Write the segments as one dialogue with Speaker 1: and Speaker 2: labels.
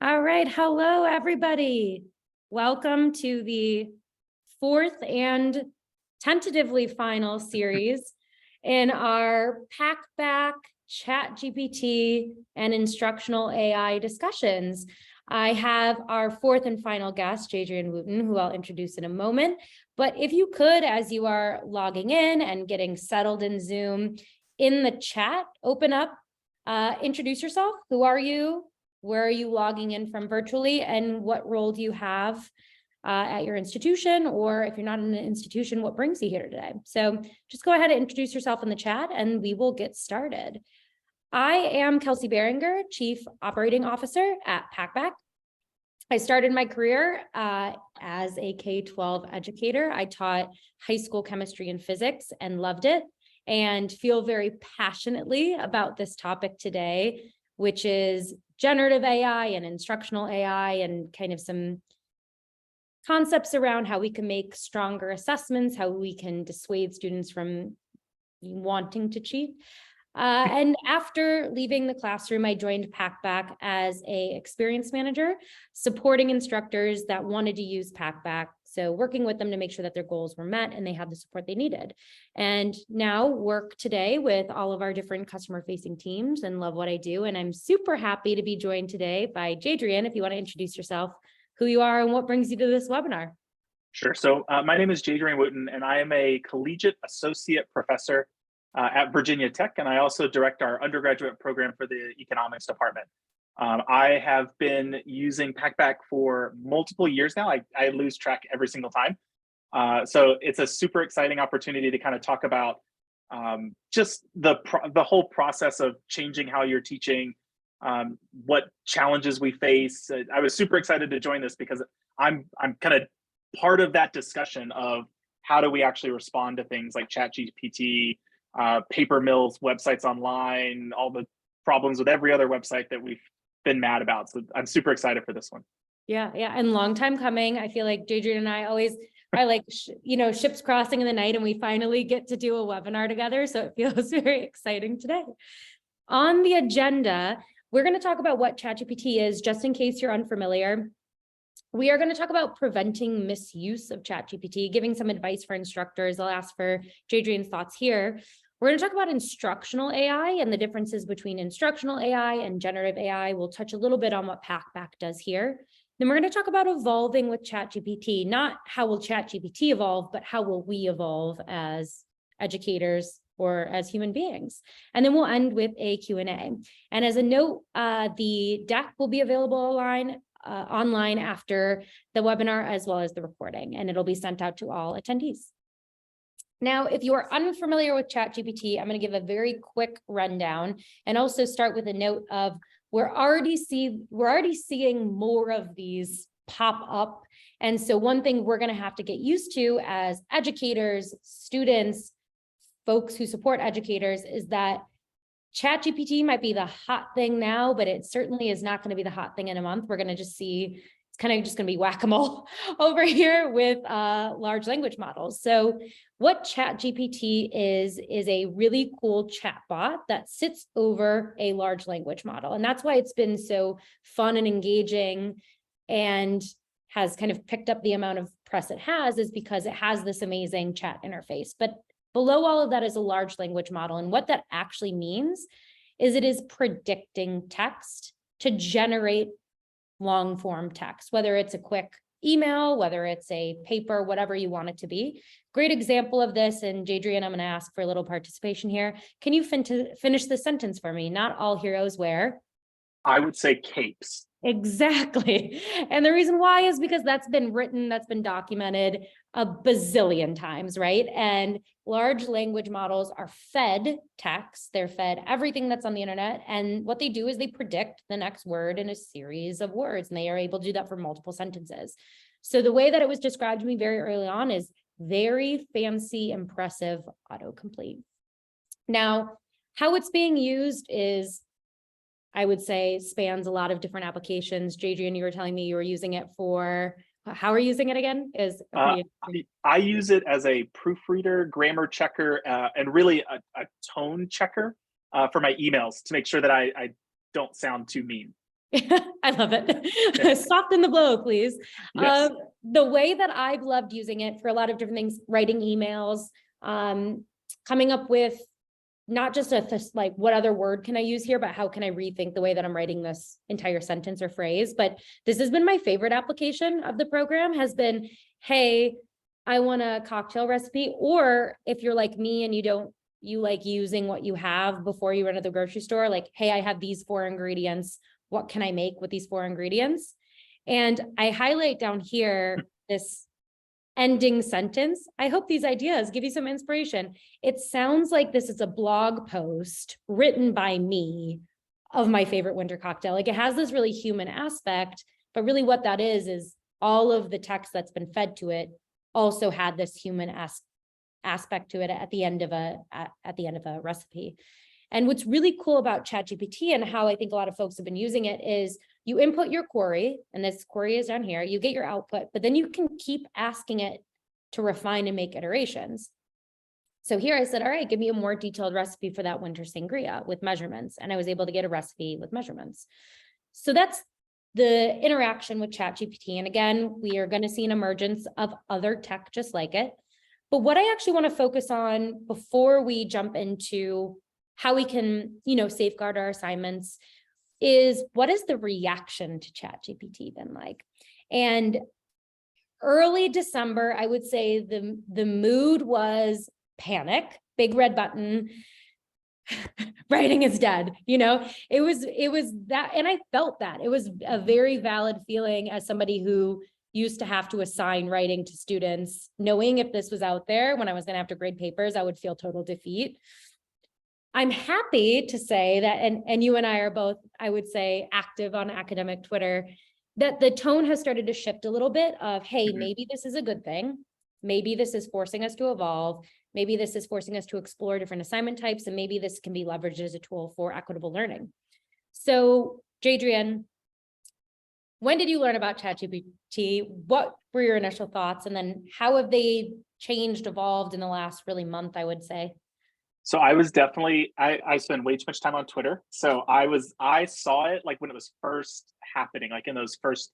Speaker 1: All right, hello everybody. Welcome to the fourth and tentatively final series in our Packback, ChatGPT, and Instructional AI discussions. I have our fourth and final guest, Jadrian Wooten, who I'll introduce in a moment. But if you could, as you are logging in and getting settled in Zoom, in the chat, open up, introduce yourself. Who are you? Where are you logging in from virtually, and what role do you have at your institution? Or if you're not in an institution, what brings you here today? So just go ahead and introduce yourself in the chat and we will get started. I am Kelsey Behringer, Chief Operating Officer at Packback. I started my career as a K-12 educator. I taught high school chemistry and physics and loved it, and feel very passionately about this topic today, which is generative AI and instructional AI, and kind of some concepts around how we can make stronger assessments, how we can dissuade students from wanting to cheat. And after leaving the classroom, I joined Packback as an experience manager, supporting instructors that wanted to use Packback. So working with them to make sure that their goals were met and they had the support they needed. And now work today with all of our different customer-facing teams and love what I do. And I'm super happy to be joined today by Jadrian. If you want to introduce yourself, who you are and what brings you to this webinar.
Speaker 2: Sure. So my name is Jadrian Wooten, and I am a collegiate associate professor at Virginia Tech, and I also direct our undergraduate program for the economics department. I have been using Packback for multiple years now. I lose track every single time. So it's a super exciting opportunity to kind of talk about just the whole process of changing how you're teaching, what challenges we face. I was super excited to join this because I'm kind of part of that discussion of how do we actually respond to things like ChatGPT, paper mills, websites online, all the problems with every other website that we've been mad about. So I'm super excited for this one.
Speaker 1: Yeah, and long time coming. I feel like Jadrian and I always are like, ships crossing in the night, and we finally get to do a webinar together. So it feels very exciting today. On the agenda, we're going to talk about what ChatGPT is, just in case you're unfamiliar. We are going to talk about preventing misuse of ChatGPT, giving some advice for instructors. I'll ask for Jadrian's thoughts here. We're going to talk about instructional AI and the differences between instructional AI and generative AI. We'll touch a little bit on what Packback does here. Then we're going to talk about evolving with ChatGPT, not how will ChatGPT evolve, but how will we evolve as educators or as human beings. And then we'll end with a Q&A. And as a note, the deck will be available online after the webinar, as well as the recording, and it'll be sent out to all attendees. Now, if you are unfamiliar with ChatGPT, I'm going to give a very quick rundown and also start with a note of we're already seeing more of these pop up. And so one thing we're going to have to get used to as educators, students, folks who support educators is that ChatGPT might be the hot thing now, but it certainly is not going to be the hot thing in a month. We're going to just see it's kind of just going to be whack-a-mole over here with large language models. So what ChatGPT is a really cool chatbot that sits over a large language model. And that's why it's been so fun and engaging and has kind of picked up the amount of press it has, is because it has this amazing chat interface. But below all of that is a large language model. And what that actually means is it is predicting text to generate long form text, whether it's a quick email, whether it's a paper, whatever you want it to be. Great example of this, and Jadrian, I'm going to ask for a little participation here. Can you finish the sentence for me? Not all heroes wear.
Speaker 2: I would say capes.
Speaker 1: Exactly. And the reason why is because that's been written, that's been documented a bazillion times, right? And large language models are fed text, they're fed everything that's on the internet. And what they do is they predict the next word in a series of words, and they are able to do that for multiple sentences. So the way that it was described to me very early on is very fancy, impressive autocomplete. Now, how it's being used is, I would say, spans a lot of different applications. Jadrian, you were telling me you were using it for, how are you using it again?
Speaker 2: I use it as a proofreader, grammar checker, and really a tone checker for my emails to make sure that I don't sound too mean.
Speaker 1: I love it. Soften the blow, please.
Speaker 2: Yes.
Speaker 1: The way that I've loved using it for a lot of different things, writing emails, coming up with not just like, what other word can I use here, but how can I rethink the way that I'm writing this entire sentence or phrase? But this has been my favorite application of the program, has been, hey, I want a cocktail recipe. Or if you're like me and you like using what you have before you run to the grocery store, like, hey, I have these 4 ingredients. What can I make with these 4 ingredients? And I highlight down here this ending sentence. I hope these ideas give you some inspiration. It sounds like this is a blog post written by me of my favorite winter cocktail. Like, it has this really human aspect, but really what that is all of the text that's been fed to it also had this human aspect to it at the end of a recipe. And what's really cool about ChatGPT and how I think a lot of folks have been using it is you input your query, and this query is down here, you get your output, but then you can keep asking it to refine and make iterations. So here I said, all right, give me a more detailed recipe for that winter sangria with measurements. And I was able to get a recipe with measurements. So that's the interaction with ChatGPT. And again, we are going to see an emergence of other tech just like it. But what I actually want to focus on before we jump into how we can, safeguard our assignments is, what is the reaction to ChatGPT been like? And early December, I would say the mood was panic, big red button, writing is dead. It was that, and I felt that. It was a very valid feeling as somebody who used to have to assign writing to students, knowing if this was out there when I was going to have to grade papers, I would feel total defeat. I'm happy to say that, and you and I are both, I would say, active on academic Twitter, that the tone has started to shift a little bit of, hey, maybe this is a good thing. Maybe this is forcing us to evolve. Maybe this is forcing us to explore different assignment types, and maybe this can be leveraged as a tool for equitable learning. So, Jadrian, when did you learn about ChatGPT? What were your initial thoughts? And then how have they changed, evolved in the last really month, I would say?
Speaker 2: So I was definitely, I spend way too much time on Twitter. So I saw it like when it was first happening, like in those first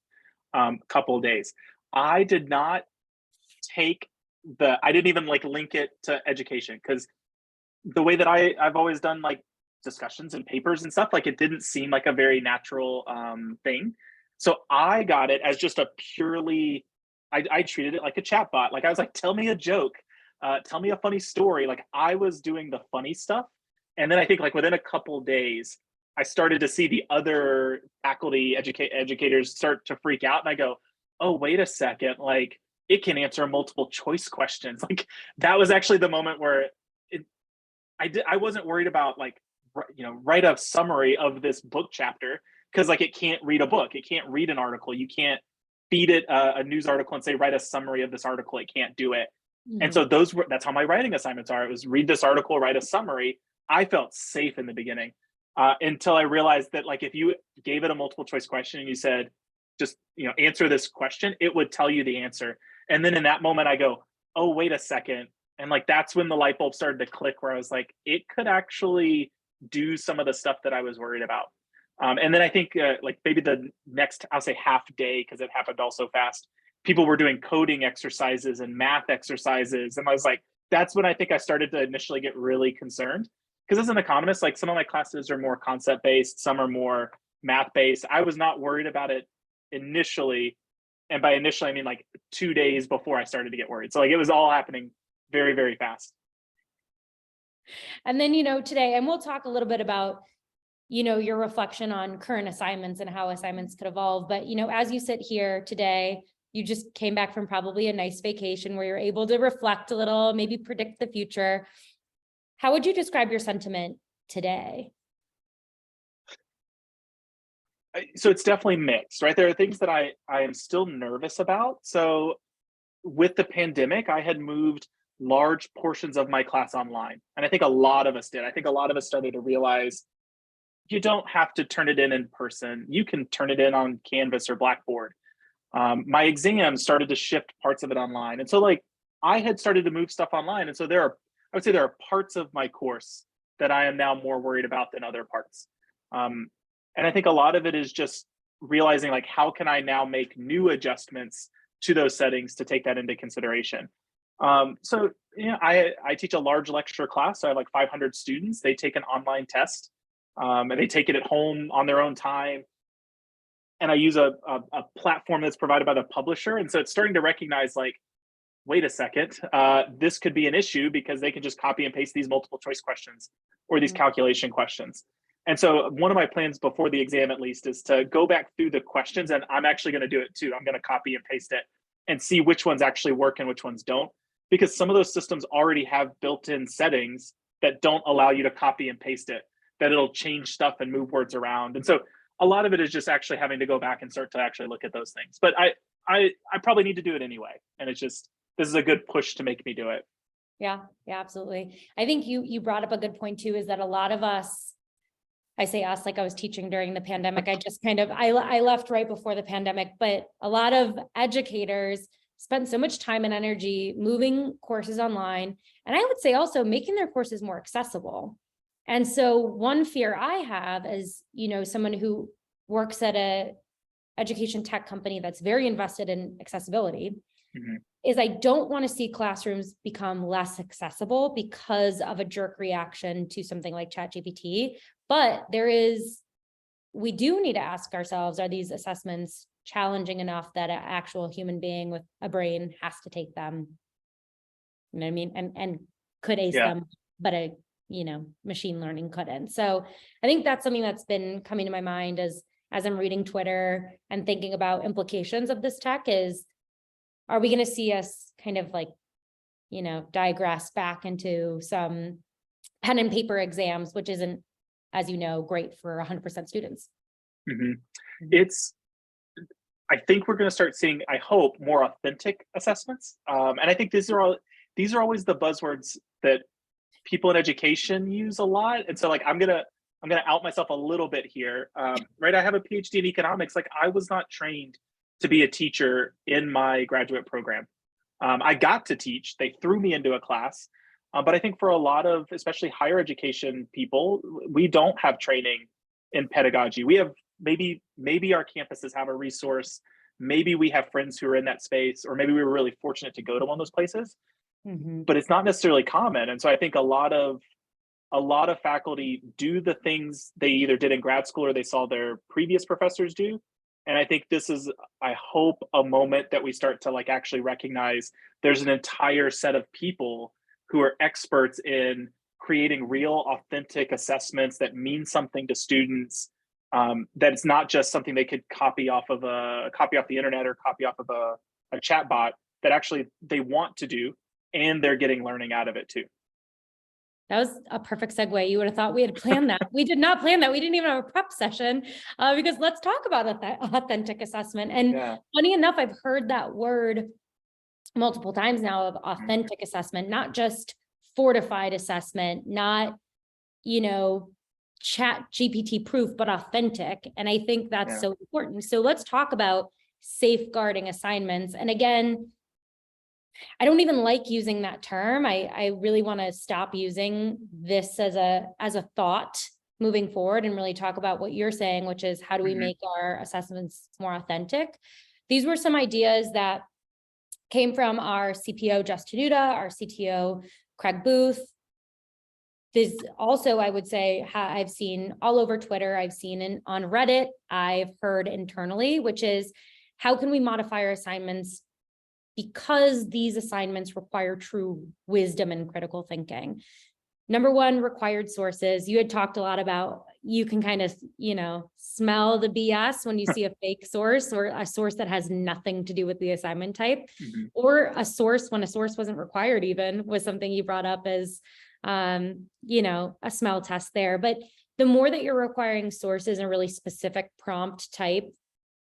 Speaker 2: couple of days. I did not I didn't even like link it to education, because the way that I've always done like discussions and papers and stuff, like it didn't seem like a very natural thing. So I got it as just a purely, I treated it like a chat bot. Like I was like, tell me a joke. Tell me a funny story. Like I was doing the funny stuff. And then I think like within a couple days, I started to see the other faculty educators start to freak out. And I go, oh, wait a second. Like it can answer multiple choice questions. Like that was actually the moment where I wasn't worried about like, write a summary of this book chapter, because like it can't read a book. It can't read an article. You can't feed it a news article and say, write a summary of this article. It can't do it. And so that's how my writing assignments are. It was read this article, write a summary. I felt safe in the beginning until I realized that like if you gave it a multiple choice question and you said, just answer this question, it would tell you the answer. And then in that moment I go, oh, wait a second. And like that's when the light bulb started to click, where I was like, it could actually do some of the stuff that I was worried about. And then I think like maybe the next, I'll say half day, because it happened all so fast, people were doing coding exercises and math exercises. And I was like, that's when I think I started to initially get really concerned. Because as an economist, like some of my classes are more concept based, some are more math based. I was not worried about it initially. And by initially, I mean like 2 days before I started to get worried. So like it was all happening very, very fast.
Speaker 1: And then, today, and we'll talk a little bit about, your reflection on current assignments and how assignments could evolve. But, as you sit here today, you just came back from probably a nice vacation where you're able to reflect a little, maybe predict the future. How would you describe your sentiment today?
Speaker 2: So it's definitely mixed, right? There are things that I am still nervous about. So with the pandemic, I had moved large portions of my class online. And I think a lot of us did. I think a lot of us started to realize you don't have to turn it in person. You can turn it in on Canvas or Blackboard. My exams started to shift parts of it online. And so like I had started to move stuff online. And so I would say there are parts of my course that I am now more worried about than other parts. And I think a lot of it is just realizing like, how can I now make new adjustments to those settings to take that into consideration? So, I teach a large lecture class. So I have like 500 students. They take an online test, and they take it at home on their own time. And I use a platform that's provided by the publisher. And so it's starting to recognize like, wait a second, this could be an issue because they can just copy and paste these multiple choice questions or these calculation questions. And so one of my plans before the exam, at least, is to go back through the questions, and I'm actually going to do it too. I'm going to copy and paste it and see which ones actually work and which ones don't, because some of those systems already have built-in settings that don't allow you to copy and paste it, that it'll change stuff and move words around. And so a lot of it is just actually having to go back and start to actually look at those things. But I probably need to do it anyway. And it's just, this is a good push to make me do it.
Speaker 1: Yeah, absolutely. I think you brought up a good point too, is that a lot of us, I say us, like I was teaching during the pandemic. I just I left right before the pandemic, but a lot of educators spent so much time and energy moving courses online. And I would say also making their courses more accessible. And so one fear I have as, someone who works at a education tech company that's very invested in accessibility, is I don't want to see classrooms become less accessible because of a jerk reaction to something like ChatGPT. But we do need to ask ourselves, are these assessments challenging enough that an actual human being with a brain has to take them? You know what I mean? And could ace them, but a machine learning couldn't. So I think that's something that's been coming to my mind as I'm reading Twitter and thinking about implications of this tech is, are we going to see us kind of like, digress back into some pen and paper exams, which isn't, as you know, great for 100% students?
Speaker 2: I think we're going to start seeing, I hope, more authentic assessments. And I think these are always the buzzwords that people in education use a lot. And so like, I'm going to out myself a little bit here. Right. I have a PhD in economics. Like, I was not trained to be a teacher in my graduate program. I got to teach, they threw me into a class. But I think for a lot of, especially higher education people, we don't have training in pedagogy. We have, maybe our campuses have a resource. Maybe we have friends who are in that space, or maybe we were really fortunate to go to one of those places, but it's not necessarily common. And so I think a lot of faculty do the things they either did in grad school or they saw their previous professors do. And I think this is, I hope, a moment that we start to like actually recognize there's an entire set of people who are experts in creating real, authentic assessments that mean something to students. That it's not just something they could copy off the internet or copy off of a chat bot, that actually they want to do, and they're getting learning out of it too.
Speaker 1: That was a perfect segue. You would have thought we had planned that. We did not plan that. We didn't even have a prep session because let's talk about authentic assessment. And funny enough, I've heard that word multiple times now, of authentic assessment, not just fortified assessment, not, ChatGPT proof, but authentic. And I think that's so important. So let's talk about safeguarding assignments. And again, I don't even like using that term. I really want to stop using this as a thought moving forward and really talk about what you're saying, which is how do we make our assessments more authentic? These were some ideas that came from our CPO, Jess Tenuta, our CTO, Craig Booth. This also, I would say, I've seen all over Twitter, I've seen on Reddit, I've heard internally, which is how can we modify our assignments because these assignments require true wisdom and critical thinking. Number one, required sources. You had talked a lot about, you can kind of, smell the BS when you see a fake source or a source that has nothing to do with the assignment type, or a source when a source wasn't required even was something you brought up as, a smell test there. But the more that you're requiring sources in a really specific prompt type,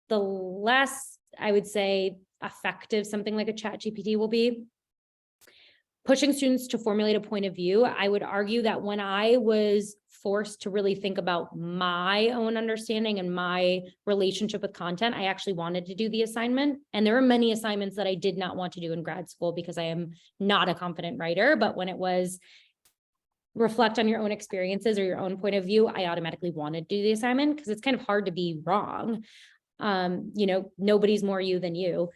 Speaker 1: the less, I would say, effective something like a ChatGPT will be. Pushing students to formulate a point of view. I would argue that when I was forced to really think about my own understanding and my relationship with content, I actually wanted to do the assignment. And there were many assignments that I did not want to do in grad school because I am not a confident writer. But when it was, reflect on your own experiences or your own point of view, I automatically want to do the assignment because it's kind of hard to be wrong. Nobody's more you than you.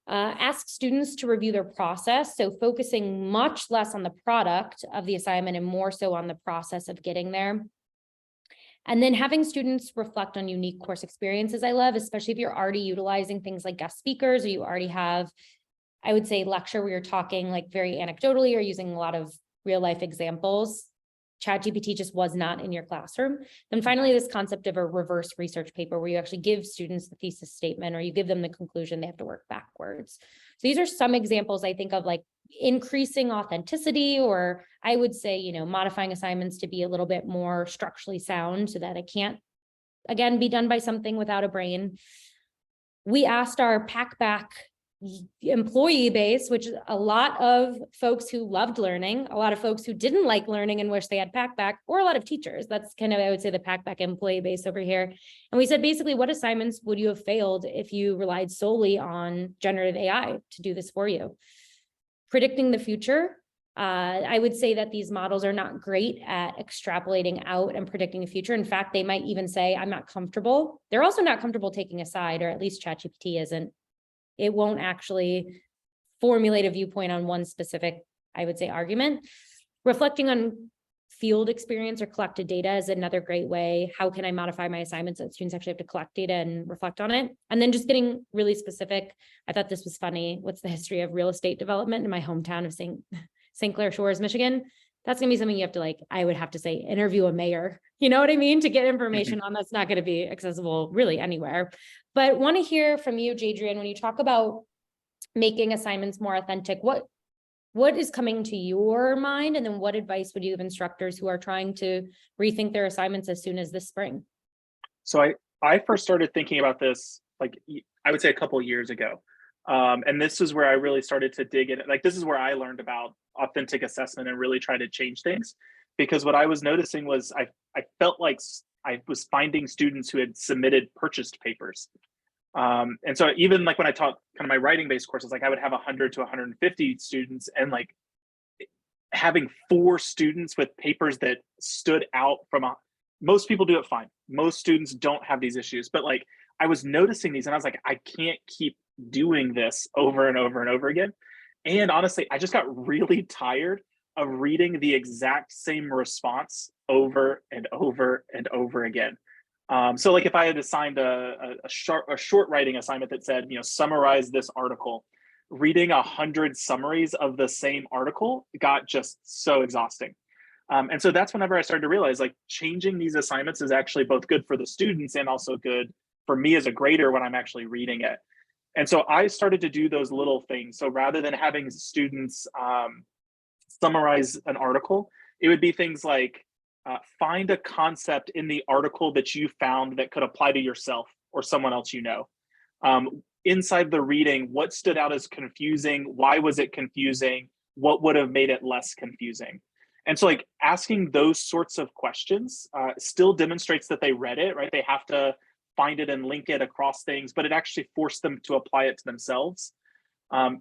Speaker 1: Ask students to review their process. So focusing much less on the product of the assignment and more so on the process of getting there. And then having students reflect on unique course experiences I love, especially if you're already utilizing things like guest speakers, or you already have, I would say, lecture where you're talking like very anecdotally or using a lot of real life examples. ChatGPT just was not in your classroom. Then finally, this concept of a reverse research paper where you actually give students the thesis statement or you give them the conclusion, they have to work backwards. So these are some examples I think of like increasing authenticity, or I would say, modifying assignments to be a little bit more structurally sound so that it can't, again, be done by something without a brain. We asked our Packback employee base, which is a lot of folks who loved learning, a lot of folks who didn't like learning and wish they had Packback, or a lot of teachers. That's kind of, I would say, the Packback employee base over here. And we said, basically, what assignments would you have failed if you relied solely on generative AI to do this for you? Predicting the future. I would say that these models are not great at extrapolating out and predicting the future. In fact, they might even say, I'm not comfortable. They're also not comfortable taking a side, or at least ChatGPT isn't. It won't actually formulate a viewpoint on one specific, I would say, argument. Reflecting on field experience or collected data is another great way. How can I modify my assignments so that students actually have to collect data and reflect on it? And then just getting really specific. I thought this was funny. What's the history of real estate development in my hometown of St. Clair Shores, Michigan? That's going to be something you have to, I would have to say, interview a mayor, you know what I mean, to get information on. That's not going to be accessible really anywhere. But want to hear from you, Jadrian, when you talk about making assignments more authentic, what is coming to your mind? And then what advice would you give instructors who are trying to rethink their assignments as soon as this spring?
Speaker 2: So I first started thinking about this, I would say a couple of years ago. And this is where I really started to dig in. This is where I learned about authentic assessment and really try to change things. Because what I was noticing was I felt like I was finding students who had submitted purchased papers. And so even when I taught kind of my writing-based courses, I would have 100 to 150 students, and having 4 students with papers that stood out from most people do it fine. Most students don't have these issues, but I was noticing these and I was like, I can't keep doing this over and over and over again. And honestly, I just got really tired of reading the exact same response over and over and over again. So if I had assigned a short writing assignment that said, summarize this article, reading 100 summaries of the same article got just so exhausting. And so that's whenever I started to realize changing these assignments is actually both good for the students and also good for me as a grader when I'm actually reading it. And so I started to do those little things. So rather than having students summarize an article, it would be things like find a concept in the article that you found that could apply to yourself or someone else you know. Inside the reading, what stood out as confusing? Why was it confusing? What would have made it less confusing? And so asking those sorts of questions still demonstrates that they read it, right? They have to find it and link it across things, but it actually forced them to apply it to themselves.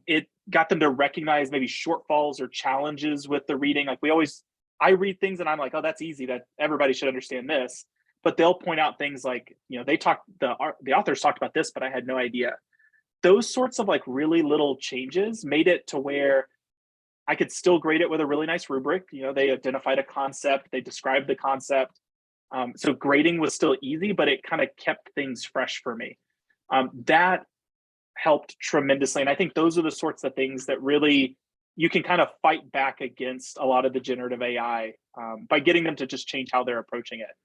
Speaker 2: It got them to recognize maybe shortfalls or challenges with the reading. I read things and I'm like, oh, that's easy, that everybody should understand this. But they'll point out things like, the authors talked about this, but I had no idea. Those sorts of really little changes made it to where I could still grade it with a really nice rubric. They identified a concept, they described the concept. So grading was still easy, but it kind of kept things fresh for me. That helped tremendously. And I think those are the sorts of things that really you can kind of fight back against a lot of the generative AI by getting them to just change how they're approaching it.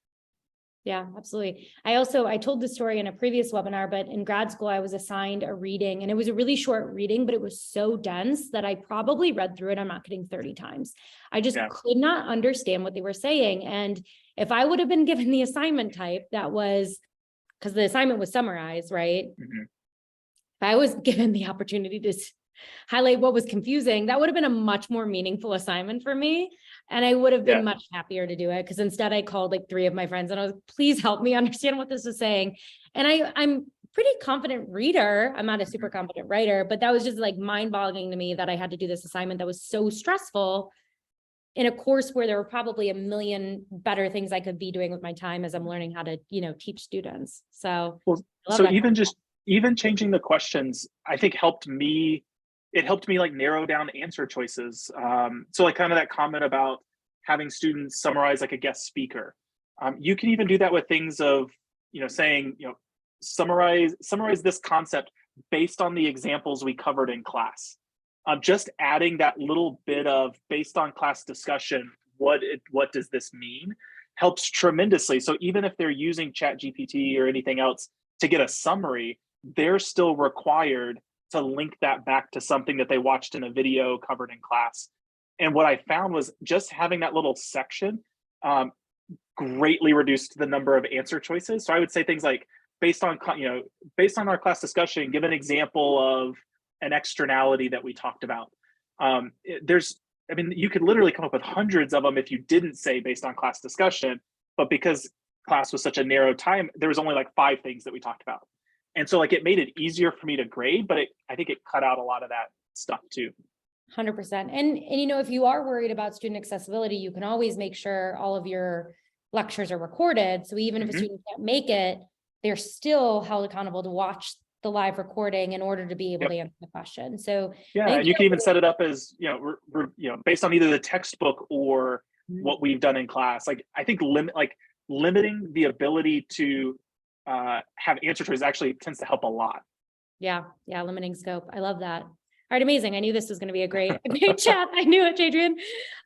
Speaker 1: Yeah, absolutely. I told this story in a previous webinar, but in grad school, I was assigned a reading and it was a really short reading, but it was so dense that I probably read through it. I'm not kidding, 30 times. I just could not understand what they were saying. And if I would have been given the assignment type that was, because the assignment was summarized, right? Mm-hmm. If I was given the opportunity to highlight what was confusing, that would have been a much more meaningful assignment for me. And I would have been much happier to do it, because instead I called 3 of my friends and I was, please help me understand what this is saying. And I'm pretty confident reader. I'm not a super competent writer, but that was just mind-boggling to me that I had to do this assignment that was so stressful in a course where there were probably a million better things I could be doing with my time as I'm learning how to, teach students. So,
Speaker 2: Well,
Speaker 1: I love
Speaker 2: so
Speaker 1: that.
Speaker 2: even changing the questions, I think helped me. It helped me like narrow down answer choices. So like kind of that comment about having students summarize like a guest speaker. You can even do that with things of, saying, summarize this concept based on the examples we covered in class. Just adding that little bit of based on class discussion, what does this mean, helps tremendously. So even if they're using ChatGPT or anything else to get a summary, they're still required to link that back to something that they watched in a video covered in class. And what I found was just having that little section greatly reduced the number of answer choices. So I would say things like, based on our class discussion, give an example of an externality that we talked about. You could literally come up with hundreds of them if you didn't say based on class discussion, but because class was such a narrow time, there was only like 5 things that we talked about. And so like it made it easier for me to grade, but I think it cut out a lot of that stuff too.
Speaker 1: 100%. And if you are worried about student accessibility, you can always make sure all of your lectures are recorded. So even if a student can't make it, they're still held accountable to watch the live recording in order to be able to answer the question. So
Speaker 2: yeah, and you can even set it up as, based on either the textbook or what we've done in class. Like I think limiting the ability to have answer choices actually tends to help a lot.
Speaker 1: Yeah, limiting scope. I love that. All right, amazing. I knew this was going to be a great chat. I knew it, Jadrian.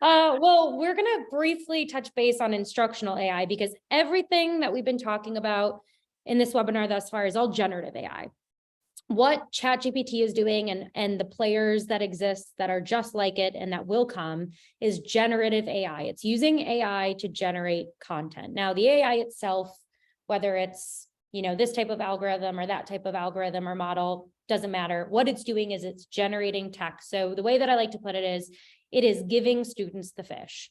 Speaker 1: Well, we're going to briefly touch base on instructional AI because everything that we've been talking about in this webinar thus far is all generative AI. What ChatGPT is doing and the players that exist that are just like it and that will come is generative AI. It's using AI to generate content. Now, the AI itself, whether it's this type of algorithm or that type of algorithm or model, doesn't matter. What it's doing is it's generating text. So the way that I like to put it is giving students the fish.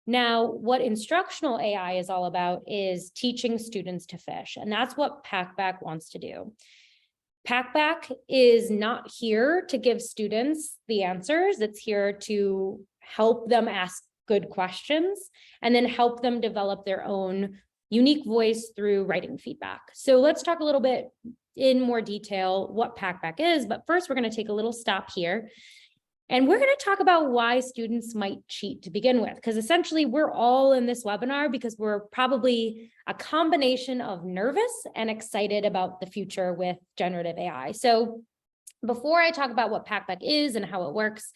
Speaker 1: Now, what instructional AI is all about is teaching students to fish. And that's what Packback wants to do. Packback is not here to give students the answers. It's here to help them ask good questions and then help them develop their own unique voice through writing feedback. So let's talk a little bit in more detail what Packback is, but first we're going to take a little stop here and we're going to talk about why students might cheat to begin with, because essentially we're all in this webinar because we're probably a combination of nervous and excited about the future with generative AI. So before I talk about what Packback is and how it works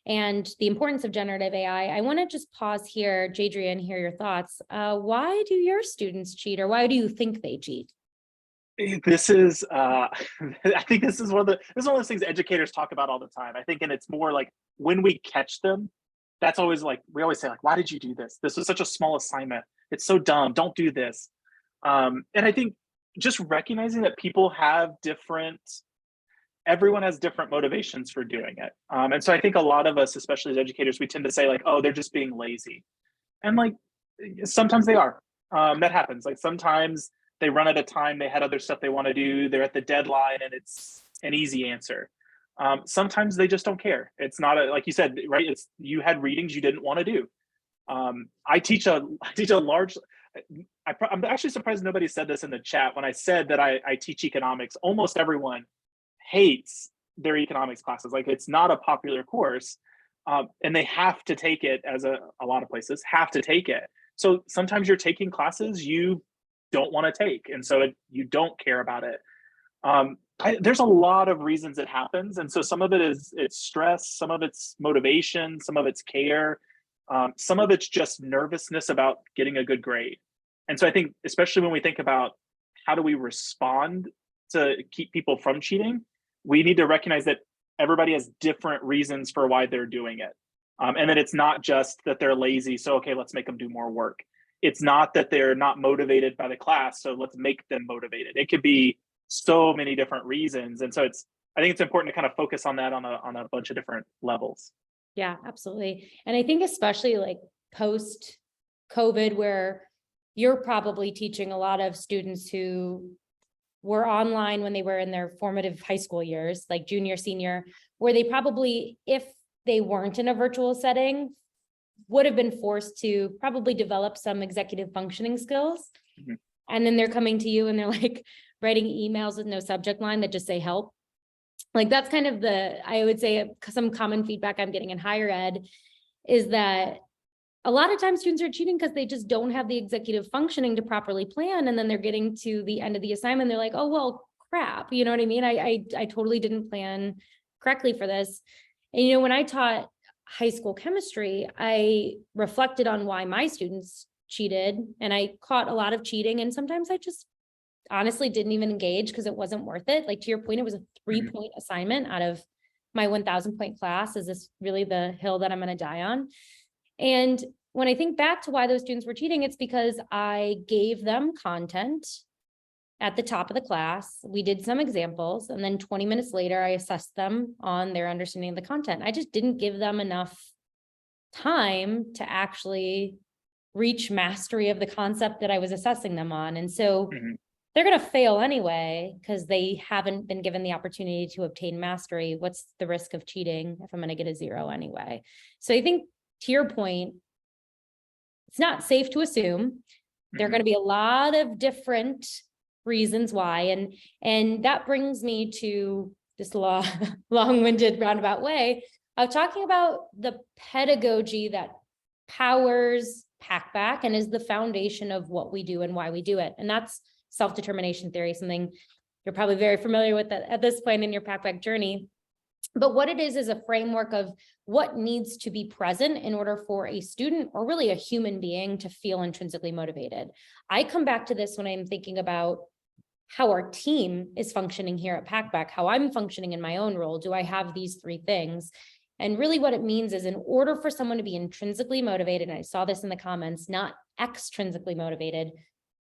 Speaker 1: and the importance of generative AI, I want to just pause here, Jadrian, hear your thoughts. Why do your students cheat, or why do you think they cheat?
Speaker 2: This is, I think this is one of those things educators talk about all the time. I think, and it's more like when we catch them, that's always like, we always say like, why did you do this? This was such a small assignment. It's so dumb. Don't do this. And I think just recognizing that everyone has different motivations for doing it. And so I think a lot of us, especially as educators, we tend to say like, oh, they're just being lazy. And like, sometimes they are. That happens. Like sometimes they run out of time, they had other stuff they want to do, they're at the deadline, and it's an easy answer. Sometimes they just don't care. It's not like you said, right? You had readings you didn't want to do. I teach a large. I'm actually surprised nobody said this in the chat. When I said that I teach economics, almost everyone hates their economics classes. Like it's not a popular course, and they have to take it, as a lot of places have to take it. So sometimes you're taking classes you don't want to take, and so you don't care about it. There's a lot of reasons it happens, and so some of it's stress, some of it's motivation, some of it's care, some of it's just nervousness about getting a good grade. And so I think, especially when we think about how do we respond to keep people from cheating, we need to recognize that everybody has different reasons for why they're doing it, and that it's not just that they're lazy, so okay, let's make them do more work. It's not that they're not motivated by the class, so let's make them motivated. It could be so many different reasons. And so I think it's important to kind of focus on that on a bunch of different levels.
Speaker 1: Yeah, absolutely. And I think especially like post-COVID, where you're probably teaching a lot of students who were online when they were in their formative high school years, like junior, senior, where they probably, if they weren't in a virtual setting, would have been forced to probably develop some executive functioning skills.
Speaker 2: Mhm.
Speaker 1: And then they're coming to you and they're like writing emails with no subject line that just say help. Like that's kind of I would say some common feedback I'm getting in higher ed is that a lot of times students are cheating because they just don't have the executive functioning to properly plan. And then they're getting to the end of the assignment. They're like, oh, well, crap. You know what I mean? I totally didn't plan correctly for this. And, when I taught high school chemistry, I reflected on why my students cheated, and I caught a lot of cheating. And sometimes I just honestly didn't even engage because it wasn't worth it. Like to your point, it was a 3-point assignment out of my 1,000-point class. Is this really the hill that I'm going to die on? And when I think back to why those students were cheating, it's because I gave them content at the top of the class. We did some examples, and then 20 minutes later, I assessed them on their understanding of the content. I just didn't give them enough time to actually reach mastery of the concept that I was assessing them on. And so they're going to fail anyway, because they haven't been given the opportunity to obtain mastery. What's the risk of cheating if I'm going to get a 0 anyway? So I think to your point, it's not safe to assume. There are going to be a lot of different reasons why. And that brings me to this long-winded roundabout way of talking about the pedagogy that powers Packback and is the foundation of what we do and why we do it. And that's self-determination theory, something you're probably very familiar with at this point in your Packback journey. But what it is a framework of what needs to be present in order for a student or really a human being to feel intrinsically motivated. I come back to this when I'm thinking about how our team is functioning here at Packback, how I'm functioning in my own role. Do I have these 3 things? And really what it means is in order for someone to be intrinsically motivated, and I saw this in the comments, not extrinsically motivated,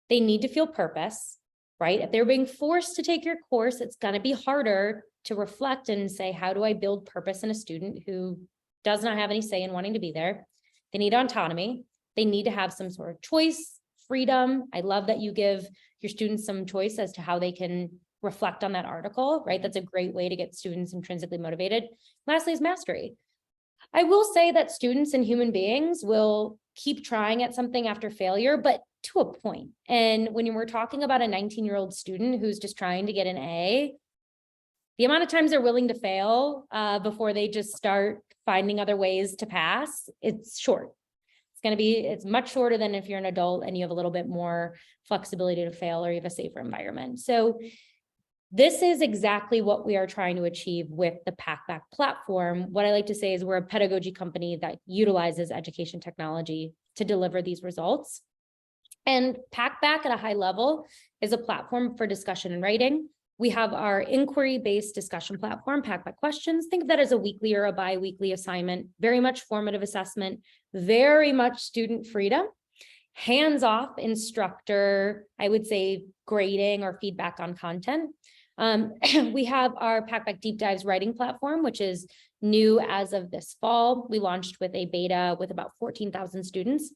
Speaker 1: they need to feel purpose, right? If they're being forced to take your course, it's going to be harder to reflect and say, how do I build purpose in a student who does not have any say in wanting to be there? They need autonomy. They need to have some sort of choice, freedom. I love that you give your students some choice as to how they can reflect on that article, right? That's a great way to get students intrinsically motivated. Lastly is mastery. I will say that students and human beings will keep trying at something after failure, but to a point. And when we're talking about a 19-year-old student who's just trying to get an A, the amount of times they're willing to fail before they just start finding other ways to pass, it's short. It's much shorter than if you're an adult and you have a little bit more flexibility to fail or you have a safer environment. So this is exactly what we are trying to achieve with the Packback platform. What I like to say is we're a pedagogy company that utilizes education technology to deliver these results. And Packback at a high level is a platform for discussion and writing. We have our inquiry-based discussion platform, Packback Questions. Think of that as a weekly or a bi-weekly assignment, very much formative assessment, very much student freedom, hands-off instructor, I would say grading or feedback on content. We have our Packback Deep Dives writing platform, which is new as of this fall. We launched with a beta with about 14,000 students,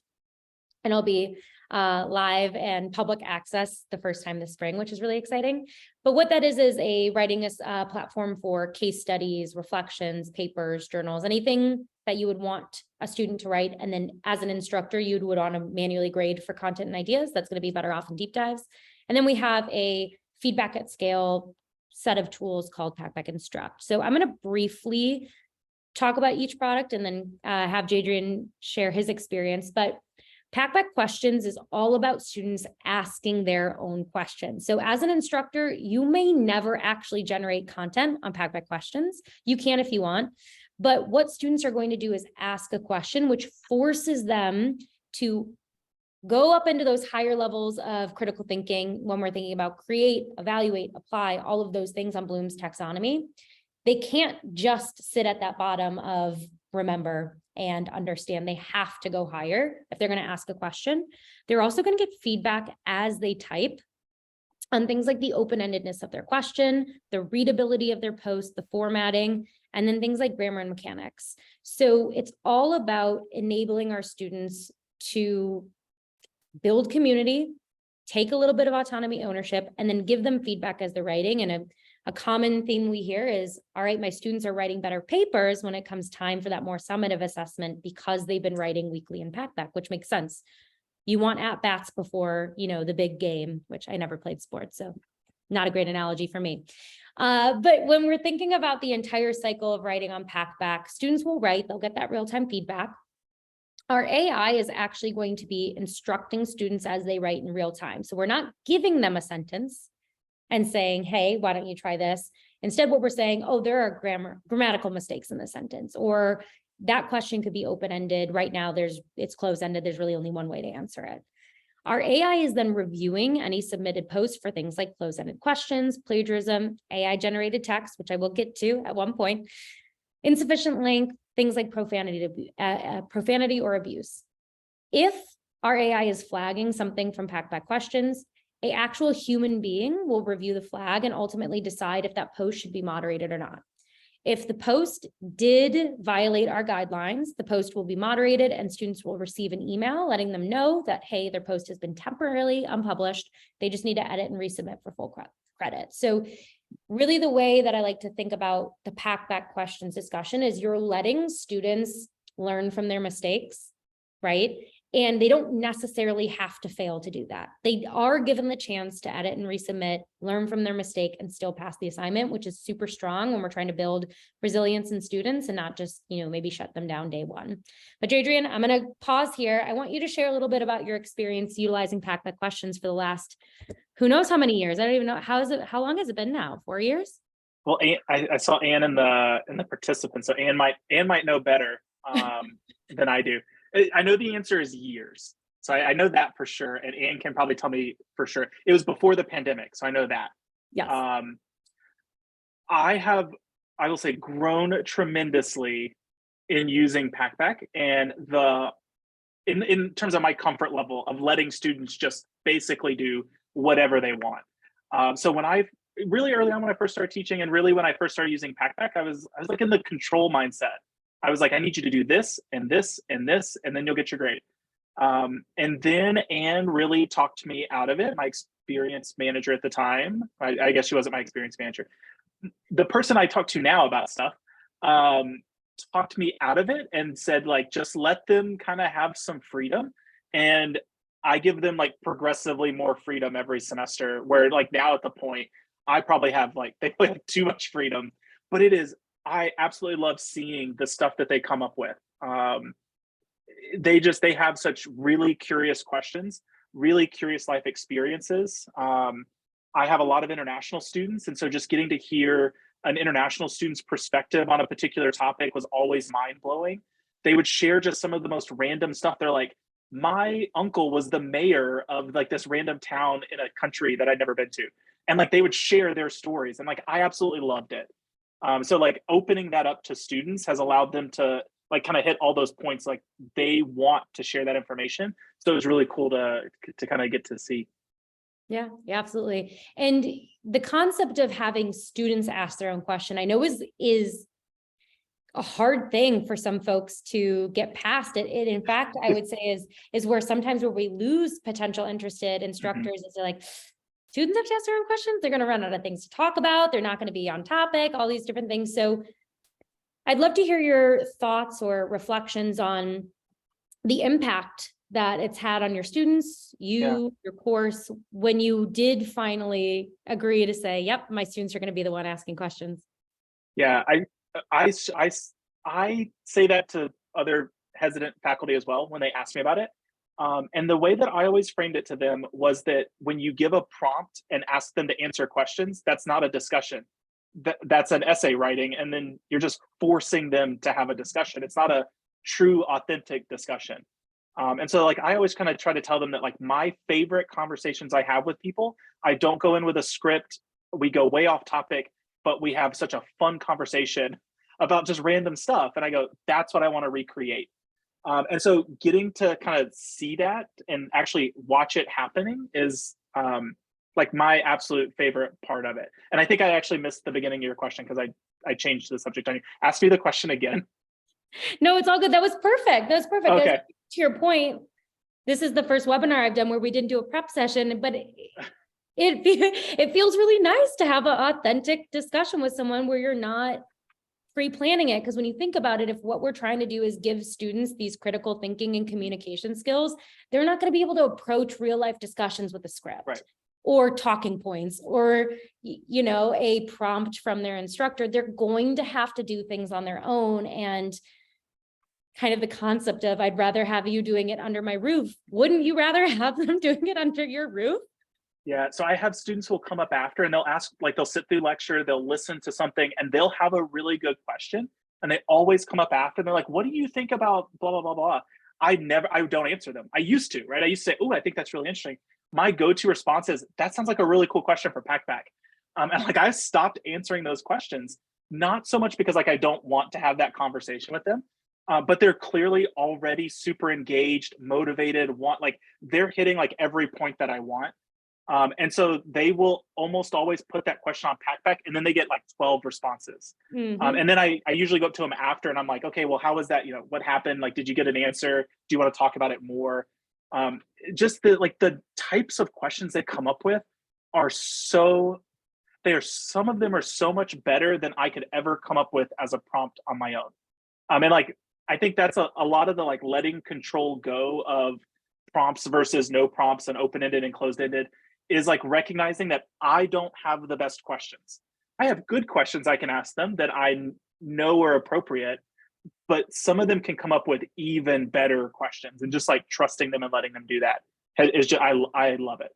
Speaker 1: and it'll be live and public access the first time this spring, which is really exciting. But what that is a writing platform for case studies, reflections, papers, journals, anything that you would want a student to write. And then as an instructor, you would want to manually grade for content and ideas. That's going to be better off in deep dives. And then we have a feedback at scale set of tools called Packback Instruct. So I'm going to briefly talk about each product and then have Jadrian share his experience. But Packback Questions is all about students asking their own questions. So as an instructor, you may never actually generate content on Packback Questions. You can if you want, but what students are going to do is ask a question, which forces them to go up into those higher levels of critical thinking when we're thinking about create, evaluate, apply, all of those things on Bloom's taxonomy. They can't just sit at that bottom of remember and understand. They have to go higher if they're going to ask a question. They're also going to get feedback as they type on things like the open-endedness of their question, the readability of their post, the formatting, and then things like grammar and mechanics. So it's all about enabling our students to build community, take a little bit of autonomy ownership, and then give them feedback as they're writing in A common theme we hear is, all right, my students are writing better papers when it comes time for that more summative assessment because they've been writing weekly in Packback, which makes sense. You want at-bats before, the big game, which I never played sports, so not a great analogy for me. But when we're thinking about the entire cycle of writing on Packback, students will write, they'll get that real-time feedback. Our AI is actually going to be instructing students as they write in real time. So we're not giving them a sentence and saying, hey, why don't you try this? Instead, what we're saying, oh, there are grammatical mistakes in the sentence, or that question could be open-ended. Right now, it's closed-ended. There's really only one way to answer it. Our AI is then reviewing any submitted posts for things like closed-ended questions, plagiarism, AI-generated text, which I will get to at one point, insufficient length, things like profanity or abuse. If our AI is flagging something from Packback questions, an actual human being will review the flag and ultimately decide if that post should be moderated or not. If the post did violate our guidelines, the post will be moderated and students will receive an email letting them know that, hey, their post has been temporarily unpublished. They just need to edit and resubmit for full credit. So really the way that I like to think about the Packback questions discussion is you're letting students learn from their mistakes, right? And they don't necessarily have to fail to do that. They are given the chance to edit and resubmit, learn from their mistake, and still pass the assignment, which is super strong when we're trying to build resilience in students and not just, maybe shut them down day one. But Jadrian, I'm going to pause here. I want you to share a little bit about your experience utilizing Packback questions for the last, who knows how many years? I don't even know. How long has it been now? 4 years?
Speaker 2: Well, I saw Anne in the participants, so Anne might know better than I do. I know the answer is years. So I know that for sure. And Anne can probably tell me for sure. It was before the pandemic, so I know that.
Speaker 1: Yes.
Speaker 2: I will say, grown tremendously in using Packback, and in terms of my comfort level of letting students just basically do whatever they want. So really early on when I first started teaching, and really when I first started using Packback, I was like in the control mindset. I was like, I need you to do this and this and this, and then you'll get your grade. And then Anne really talked me out of it. My experience manager at the time, I guess she wasn't my experience manager. The person I talk to now about stuff talked me out of it and said, like, just let them kind of have some freedom. And I give them like progressively more freedom every semester, where like now at the point, I probably have they have too much freedom, but I absolutely love seeing the stuff that they come up with. They have such really curious questions, really curious life experiences. I have a lot of international students, and so just getting to hear an international student's perspective on a particular topic was always mind-blowing. They would share just some of the most random stuff. They're like, my uncle was the mayor of like this random town in a country that I'd never been to. And like they would share their stories, and like I absolutely loved it. So like opening that up to students has allowed them to like kind of hit all those points, like they want to share that information. So it was really cool to kind of get to see.
Speaker 1: Yeah, absolutely. And the concept of having students ask their own question, I know is a hard thing for some folks to get past it. In fact, I would say is where sometimes where we lose potential interested instructors is they're like, students have to ask their own questions. They're going to run out of things to talk about. They're not going to be on topic, all these different things. So I'd love to hear your thoughts or reflections on the impact that it's had on your students, your course, when you did finally agree to say, yep, my students are going to be the one asking questions.
Speaker 2: Yeah, I say that to other hesitant faculty as well when they ask me about it. And the way that I always framed it to them was that when you give a prompt and ask them to answer questions, that's not a discussion. That's an essay writing, and then you're just forcing them to have a discussion. It's not a true, authentic discussion. And so like I always kind of try to tell them that like my favorite conversations I have with people, I don't go in with a script. We go way off topic, but we have such a fun conversation about just random stuff. And I go, that's what I want to recreate. And so getting to kind of see that and actually watch it happening is like my absolute favorite part of it. And I think I actually missed the beginning of your question because I changed the subject on you. Ask me the question again.
Speaker 1: No, it's all good. That was perfect. That was perfect.
Speaker 2: Okay.
Speaker 1: To your point, this is the first webinar I've done where we didn't do a prep session, but it feels really nice to have an authentic discussion with someone where you're not pre-planning it. Because when you think about it, if what we're trying to do is give students these critical thinking and communication skills, they're not going to be able to approach real life discussions with a script.
Speaker 2: Right.
Speaker 1: Or talking points, or, a prompt from their instructor. They're going to have to do things on their own. And kind of the concept of, I'd rather have you doing it under my roof. Wouldn't you rather have them doing it under your roof?
Speaker 2: Yeah, so I have students who will come up after and they'll ask, like they'll sit through lecture, they'll listen to something and they'll have a really good question. And they always come up after and they're like, what do you think about blah, blah, blah, blah. I don't answer them. I used to, right? I used to say, oh, I think that's really interesting. My go-to response is, that sounds like a really cool question for Packback. And like, I stopped answering those questions, not so much because like, I don't want to have that conversation with them, but they're clearly already super engaged, motivated, they're hitting like every point that I want. And so they will almost always put that question on Packback and then they get like 12 responses. And then I usually go up to them after and I'm like, okay, well, how was that? What happened? Like, did you get an answer? Do you want to talk about it more? Just the types of questions they come up with are some of them are so much better than I could ever come up with as a prompt on my own. And like, I think that's a lot of the like letting control go of prompts versus no prompts and open-ended and closed-ended is like recognizing that I don't have the best questions. I have good questions I can ask them that I know are appropriate, but some of them can come up with even better questions, and just like trusting them and letting them do that is just, I love it.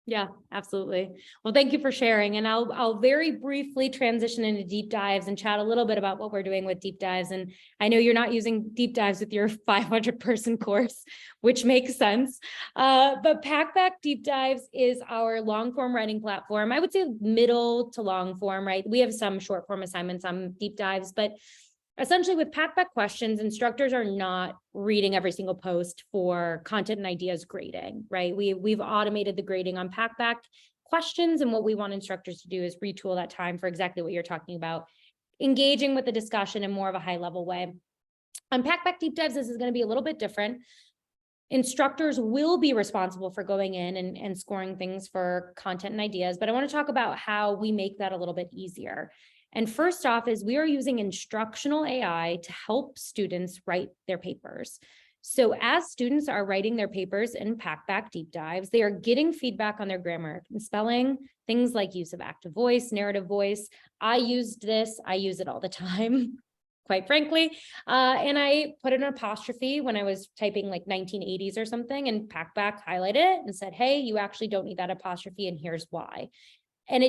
Speaker 1: Yeah, absolutely. Well, thank you for sharing. And I'll very briefly transition into deep dives and chat a little bit about what we're doing with deep dives. And I know you're not using deep dives with your 500-person course, which makes sense. But Packback Deep Dives is our long form writing platform. I would say middle to long form, right? We have some short form assignments on deep dives, but essentially with Packback questions, instructors are not reading every single post for content and ideas grading, right? We've automated the grading on Packback questions, and what we want instructors to do is retool that time for exactly what you're talking about, engaging with the discussion in more of a high level way. On Packback Deep Dives, this is going to be a little bit different. Instructors will be responsible for going in and scoring things for content and ideas, but I want to talk about how we make that a little bit easier. And first off is we are using instructional AI to help students write their papers. So as students are writing their papers in Packback Deep Dives, they are getting feedback on their grammar and spelling, things like use of active voice, narrative voice. I use it all the time, quite frankly. And I put an apostrophe when I was typing like 1980s or something, and Packback highlighted it and said, hey, you actually don't need that apostrophe, and here's why. And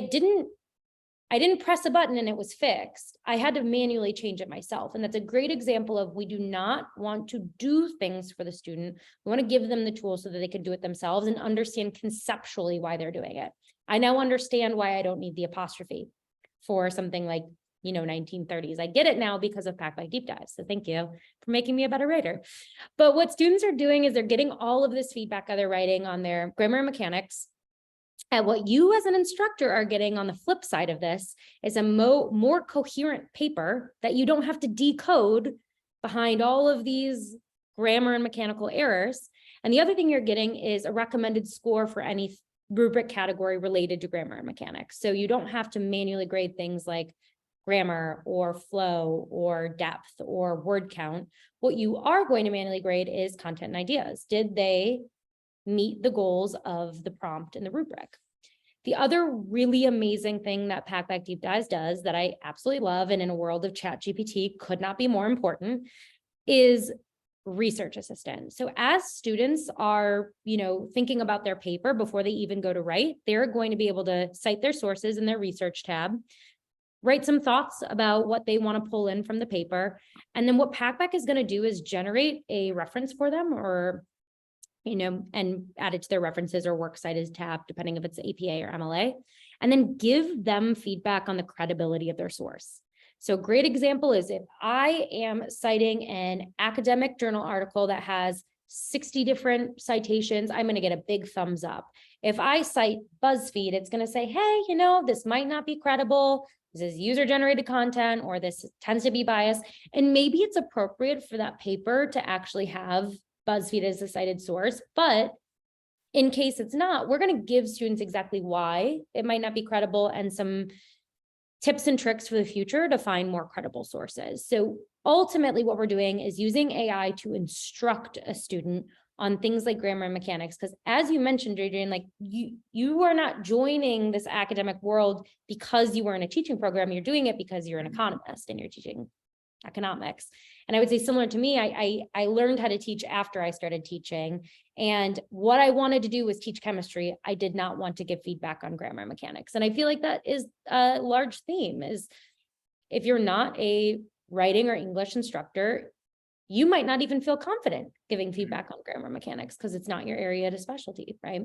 Speaker 1: I didn't press a button and it was fixed. I had to manually change it myself. And that's a great example of, we do not want to do things for the student. We want to give them the tools so that they can do it themselves and understand conceptually why they're doing it. I now understand why I don't need the apostrophe for something like, 1930s. I get it now because of Packback Deep Dives. So thank you for making me a better writer. But what students are doing is they're getting all of this feedback of their writing on their grammar and mechanics. And what you as an instructor are getting on the flip side of this is a more coherent paper that you don't have to decode behind all of these grammar and mechanical errors. And the other thing you're getting is a recommended score for any rubric category related to grammar and mechanics. So you don't have to manually grade things like grammar or flow or depth or word count. What you are going to manually grade is content and ideas. Did they meet the goals of the prompt and the rubric? The other really amazing thing that Packback Deep Dives does that I absolutely love, and in a world of ChatGPT could not be more important, is research assistant. So as students are, thinking about their paper before they even go to write, they're going to be able to cite their sources in their research tab, write some thoughts about what they want to pull in from the paper. And then what Packback is going to do is generate a reference for them, or and add it to their references or works cited tab, depending if it's APA or MLA, and then give them feedback on the credibility of their source. So a great example is if I am citing an academic journal article that has 60 different citations, I'm going to get a big thumbs up. If I cite BuzzFeed, it's going to say, hey, this might not be credible. This is user-generated content, or this tends to be biased. And maybe it's appropriate for that paper to actually have BuzzFeed as a cited source, but in case it's not, we're going to give students exactly why it might not be credible and some tips and tricks for the future to find more credible sources. So ultimately what we're doing is using AI to instruct a student on things like grammar and mechanics. Because as you mentioned, Jadrian, like you are not joining this academic world because you were in a teaching program. You're doing it because you're an economist and you're teaching economics. And I would say similar to me, I learned how to teach after I started teaching. And what I wanted to do was teach chemistry. I did not want to give feedback on grammar and mechanics. And I feel like that is a large theme, is if you're not a writing or English instructor, you might not even feel confident giving feedback on grammar mechanics because it's not your area of specialty, right?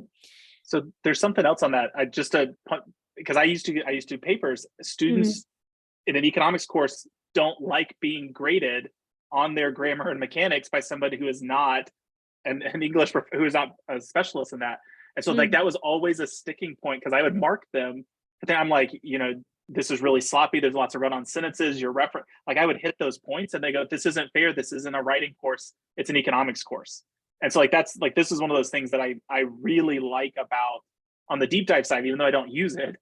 Speaker 2: So there's something else on that. Because I used to do papers. Students in an economics course don't like being graded on their grammar and mechanics by somebody who is not an English, who is not a specialist in that. And so like that was always a sticking point, because I would mark them, but then I'm like, this is really sloppy. There's lots of run-on sentences. Your reference, like I would hit those points and they go, this isn't fair. This isn't a writing course. It's an economics course. And so like, this is one of those things that I really like about on the deep dive side, even though I don't use it,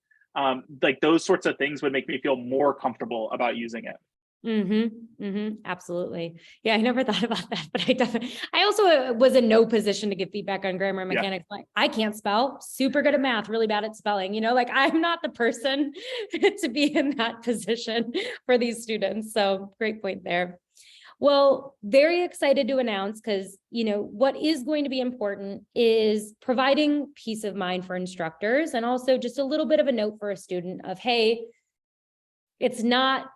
Speaker 2: like those sorts of things would make me feel more comfortable about using it.
Speaker 1: Absolutely. Yeah, I never thought about that, but I also was in no position to give feedback on grammar and mechanics. Like I can't spell, super good at math, really bad at spelling, like I'm not the person to be in that position for these students. So great point there. Well, very excited to announce, because, what is going to be important is providing peace of mind for instructors, and also just a little bit of a note for a student of, hey, it's not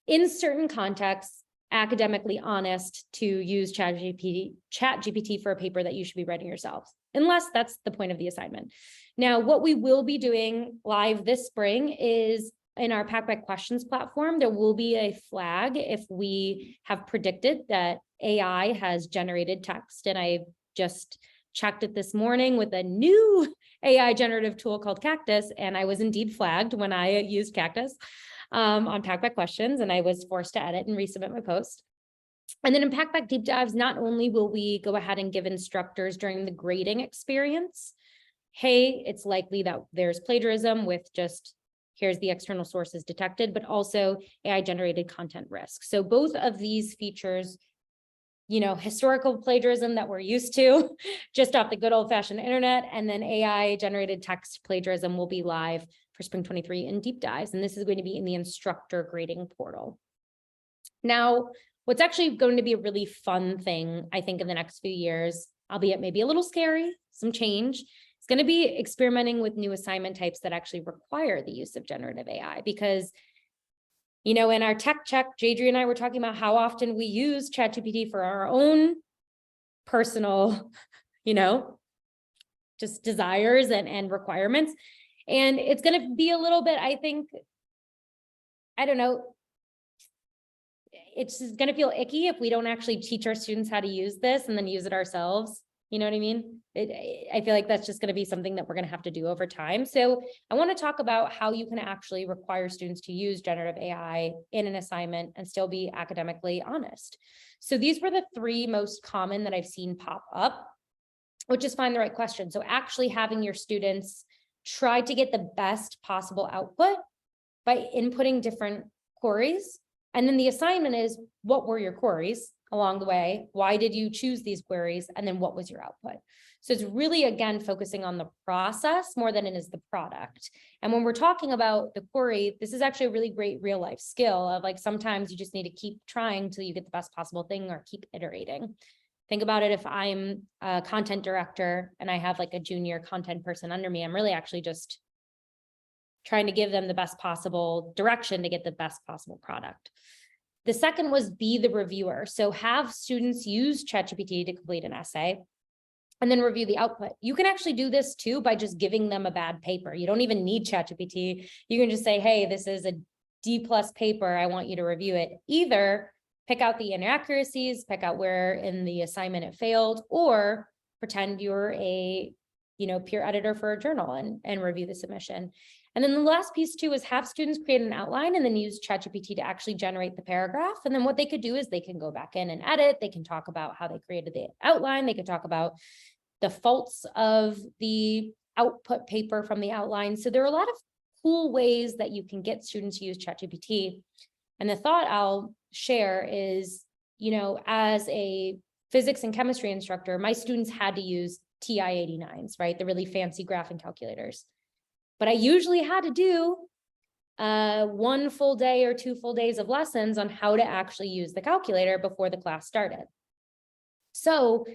Speaker 1: in certain contexts academically honest to use ChatGPT for a paper that you should be writing yourselves, unless that's the point of the assignment. Now, what we will be doing live this spring is in our Packback questions platform, there will be a flag if we have predicted that AI has generated text. And I just checked it this morning with a new AI generative tool called Cactus, and I was indeed flagged when I used Cactus on Packback questions, and I was forced to edit and resubmit my post. And then in Packback deep dives, not only will we go ahead and give instructors during the grading experience, hey, it's likely that there's plagiarism with just, here's the external sources detected, but also AI generated content risk. So both of these features, historical plagiarism that we're used to just off the good old fashioned internet, and then AI generated text plagiarism will be live for spring 23 in deep dives. And this is going to be in the instructor grading portal. Now, what's actually going to be a really fun thing, I think, in the next few years, albeit maybe a little scary, some change, it's going to be experimenting with new assignment types that actually require the use of generative AI. Because, in our tech check, Jadrian and I were talking about how often we use ChatGPT for our own personal, just desires and requirements. And it's going to be a little bit, I think, I don't know, it's going to feel icky if we don't actually teach our students how to use this and then use it ourselves. You know what I mean? I feel like that's just going to be something that we're going to have to do over time. So I want to talk about how you can actually require students to use generative AI in an assignment and still be academically honest. So these were the three most common that I've seen pop up, which is find the right question. So actually having your students try to get the best possible output by inputting different queries. And then the assignment is, what were your queries along the way? Why did you choose these queries? And then what was your output? So it's really, again, focusing on the process more than it is the product. And when we're talking about the query, this is actually a really great real life skill of like, sometimes you just need to keep trying till you get the best possible thing or keep iterating. Think about it. If I'm a content director and I have like a junior content person under me, I'm really actually just trying to give them the best possible direction to get the best possible product. The second was be the reviewer. So have students use ChatGPT to complete an essay and then review the output. You can actually do this too by just giving them a bad paper. You don't even need ChatGPT. You can just say, hey, this is a D+ paper. I want you to review it. Either pick out the inaccuracies, pick out where in the assignment it failed, or pretend you're a peer editor for a journal and review the submission. And then the last piece too is have students create an outline and then use ChatGPT to actually generate the paragraph. And then what they could do is they can go back in and edit. They can talk about how they created the outline. They could talk about the faults of the output paper from the outline. So there are a lot of cool ways that you can get students to use ChatGPT. And the thought I'll share is, you know, as a physics and chemistry instructor, my students had to use TI-89s, right? The really fancy graphing calculators. But I usually had to do 1 full day or 2 full days of lessons on how to actually use the calculator before the class started. So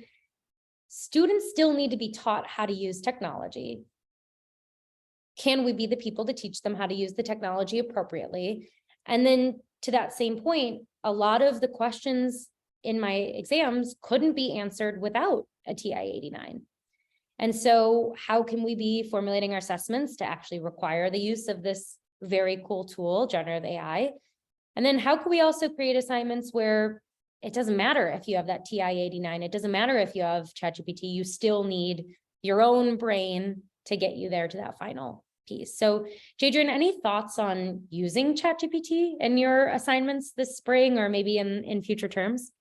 Speaker 1: students still need to be taught how to use technology. Can we be the people to teach them how to use the technology appropriately? And then to that same point, a lot of the questions in my exams couldn't be answered without a TI-89. And so how can we be formulating our assessments to actually require the use of this very cool tool, generative AI? And then how can we also create assignments where it doesn't matter if you have that TI-89, it doesn't matter if you have ChatGPT, you still need your own brain to get you there to that final piece. So Jadrian, any thoughts on using ChatGPT in your assignments this spring or maybe in future terms?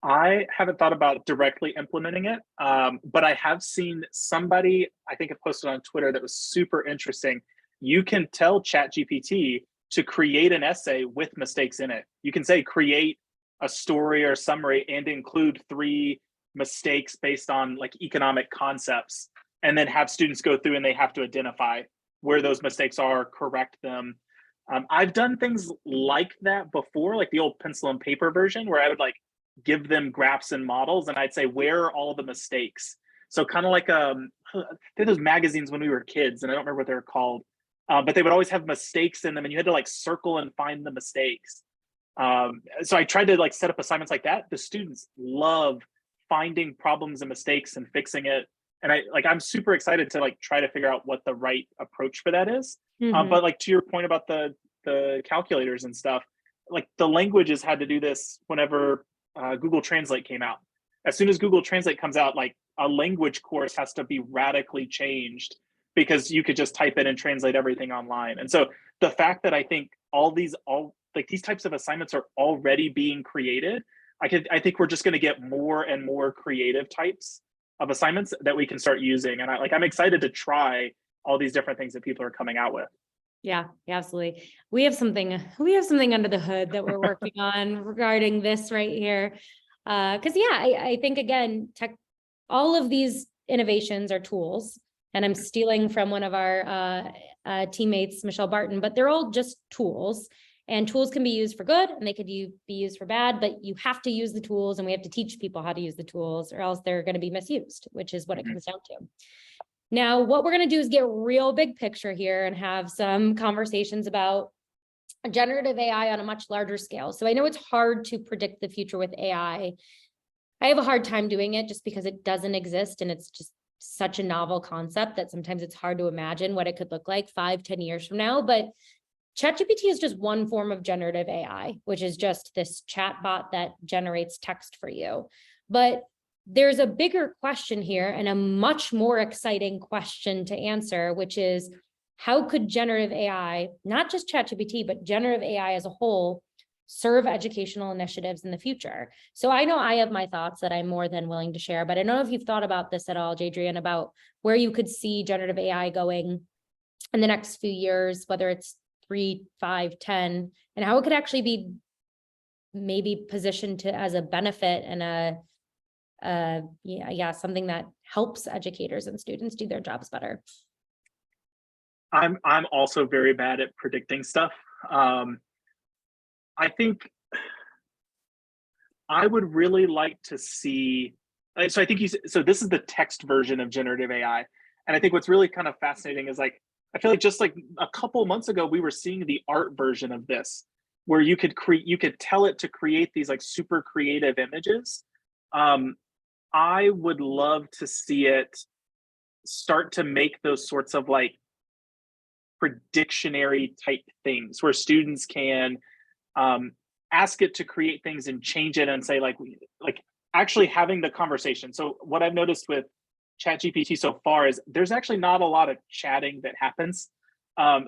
Speaker 2: I haven't thought about directly implementing it, but I have seen somebody, I think, have posted on Twitter that was super interesting. You can tell ChatGPT to create an essay with mistakes in it. You can say, create a story or summary and include 3 mistakes based on like economic concepts, and then have students go through and they have to identify where those mistakes are, correct them. I've done things like that before, like the old pencil and paper version, where I would like give them graphs and models, and I'd say, where are all the mistakes? So kind of like those magazines when we were kids, and I don't remember what they're called, but they would always have mistakes in them, and you had to like circle and find the mistakes. So I tried to like set up assignments like that. The students love finding problems and mistakes and fixing it. And I'm super excited to like try to figure out what the right approach for that is. But like to your point about the calculators and stuff, like the languages had to do this whenever Google Translate came out. As soon as Google Translate comes out, like a language course has to be radically changed because you could just type in and translate everything online. And so the fact that I think these types of assignments are already being created, I think we're just going to get more and more creative types of assignments that we can start using. And I'm excited to try all these different things that people are coming out with.
Speaker 1: Yeah, absolutely. We have something under the hood that we're working on regarding this right here. Because I think again, all of these innovations are tools, and I'm stealing from one of our teammates, Michelle Barton, but they're all just tools. And tools can be used for good and they could be used for bad, but you have to use the tools and we have to teach people how to use the tools or else they're going to be misused, which is what it comes down to. Now, what we're going to do is get real big picture here and have some conversations about generative AI on a much larger scale. So I know it's hard to predict the future with AI. I have a hard time doing it just because it doesn't exist and it's just such a novel concept that sometimes it's hard to imagine what it could look like 5-10 years from now. But ChatGPT is just one form of generative AI, which is just this chatbot that generates text for you. But there's a bigger question here and a much more exciting question to answer, which is how could generative AI, not just ChatGPT, but generative AI as a whole, serve educational initiatives in the future? So I know I have my thoughts that I'm more than willing to share, but I don't know if you've thought about this at all, Jadrian, about where you could see generative AI going in the next few years, whether it's 3, 5, 10, and how it could actually be maybe positioned to as a benefit and something that helps educators and students do their jobs better.
Speaker 2: I'm also very bad at predicting stuff. I think I would really like to see, so I think so this is the text version of generative AI. And I think what's really kind of fascinating is like, I feel like just like a couple months ago, we were seeing the art version of this, where you could tell it to create these like super creative images. I would love to see it start to make those sorts of like predictionary type things where students can ask it to create things and change it and say like actually having the conversation. So what I've noticed with ChatGPT so far is there's actually not a lot of chatting that happens.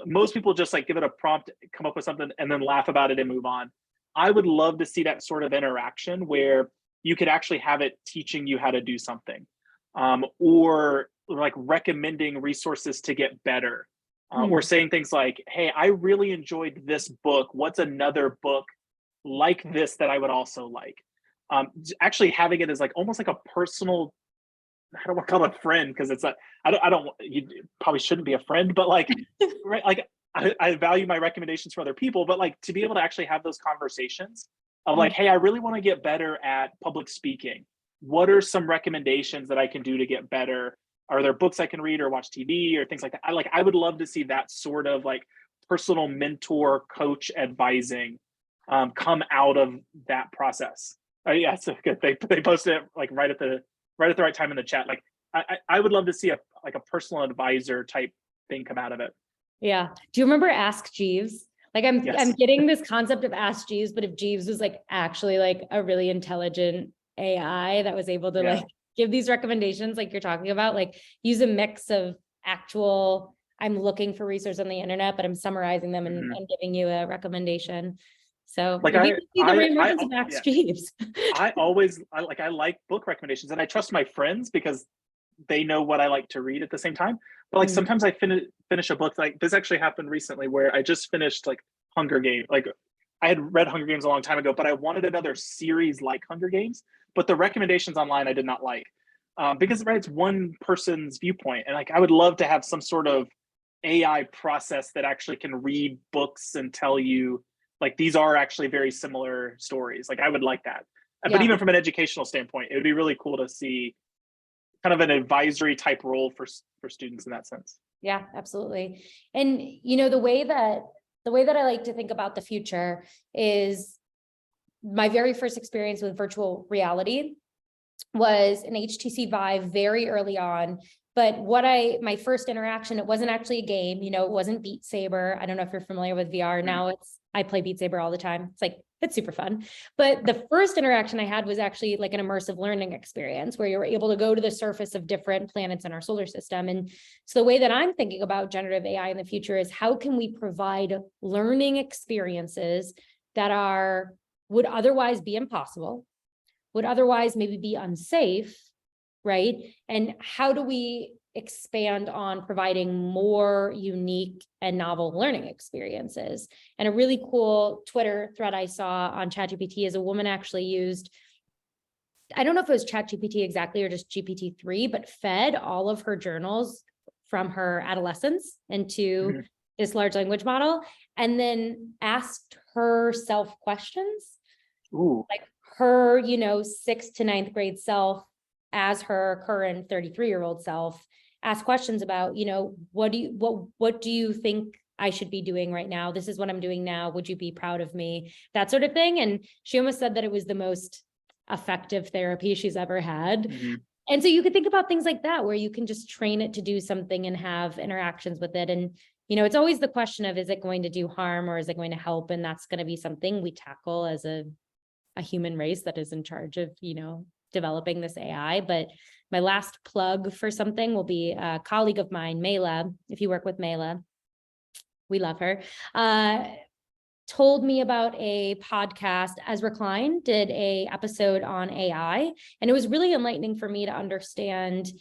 Speaker 2: Most people just like give it a prompt, come up with something and then laugh about it and move on. I would love to see that sort of interaction where you could actually have it teaching you how to do something. or like recommending resources to get better, or saying things like, hey, I really enjoyed this book. What's another book like this that I would also like? Actually having it as like almost like a personal, I don't want to call it a friend because it's like, I don't, you probably shouldn't be a friend, but like, right, like I value my recommendations for other people, but like to be able to actually have those conversations of like, hey, I really want to get better at public speaking. What are some recommendations that I can do to get better? Are there books I can read or watch TV or things like that? I would love to see that sort of like personal mentor, coach advising come out of that process. Yeah, so good. They posted it like right at the right time in the chat. Like I would love to see a personal advisor type thing come out of it.
Speaker 1: Yeah. Do you remember Ask Jeeves? Like I'm
Speaker 2: Yes.
Speaker 1: getting this concept of Ask Jeeves, but if Jeeves was like actually like a really intelligent AI that was able to like give these recommendations like you're talking about, like use a mix of actual, I'm looking for resources on the internet, but I'm summarizing them and giving you a recommendation. So
Speaker 2: like
Speaker 1: maybe see the reemergence of Ask Jeeves.
Speaker 2: I like book recommendations, and I trust my friends because they know what I like to read at the same time. But like sometimes I finish a book, like this actually happened recently where I just finished like Hunger Games. Like I had read Hunger Games a long time ago, but I wanted another series like Hunger Games. But the recommendations online I did not like because right, it's one person's viewpoint, and like I would love to have some sort of AI process that actually can read books and tell you like these are actually very similar stories. Like I would like that. But even from an educational standpoint, it would be really cool to see kind of an advisory type role for students in that sense.
Speaker 1: Yeah, absolutely. And you know, the way that I like to think about the future is my very first experience with virtual reality was an HTC Vive very early on. But my first interaction, it wasn't actually a game, you know, it wasn't Beat Saber. I don't know if you're familiar with VR. Now I play Beat Saber all the time. It's super fun. But the first interaction I had was actually like an immersive learning experience where you were able to go to the surface of different planets in our solar system. And so the way that I'm thinking about generative AI in the future is how can we provide learning experiences that would otherwise be impossible, would otherwise maybe be unsafe, right? And how do we expand on providing more unique and novel learning experiences? And a really cool Twitter thread I saw on ChatGPT is a woman actually used, I don't know if it was ChatGPT exactly or just GPT-3, but fed all of her journals from her adolescence into this large language model, and then asked herself questions. Like her, you know, 6th to 9th grade self as her current 33-year-old self, ask questions about, you know, what do you think I should be doing right now? This is what I'm doing now. Would you be proud of me? That sort of thing. And she almost said that it was the most effective therapy she's ever had. And so you could think about things like that, where you can just train it to do something and have interactions with it. And, you know, it's always the question of, is it going to do harm or is it going to help? And that's going to be something we tackle as a human race that is in charge of, you know, developing this AI. But my last plug for something will be a colleague of mine, Mela. If you work with Mela, we love her, told me about a podcast. As Recline did a episode on AI, and it was really enlightening for me to understand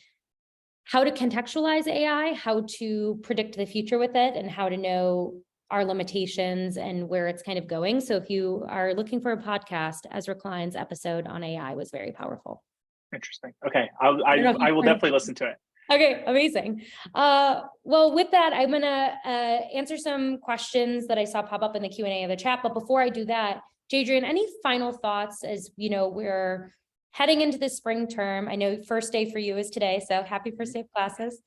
Speaker 1: how to contextualize AI, how to predict the future with it, and how to know our limitations and where it's kind of going. So if you are looking for a podcast, As Recline's episode on AI was very powerful.
Speaker 2: Interesting. Okay. I will definitely listen to it.
Speaker 1: Okay, amazing. Well, with that, I'm gonna answer some questions that I saw pop up in the Q&A of the chat. But before I do that, Jadrian, any final thoughts as, you know, we're heading into the spring term? I know first day for you is today, so happy first day of classes.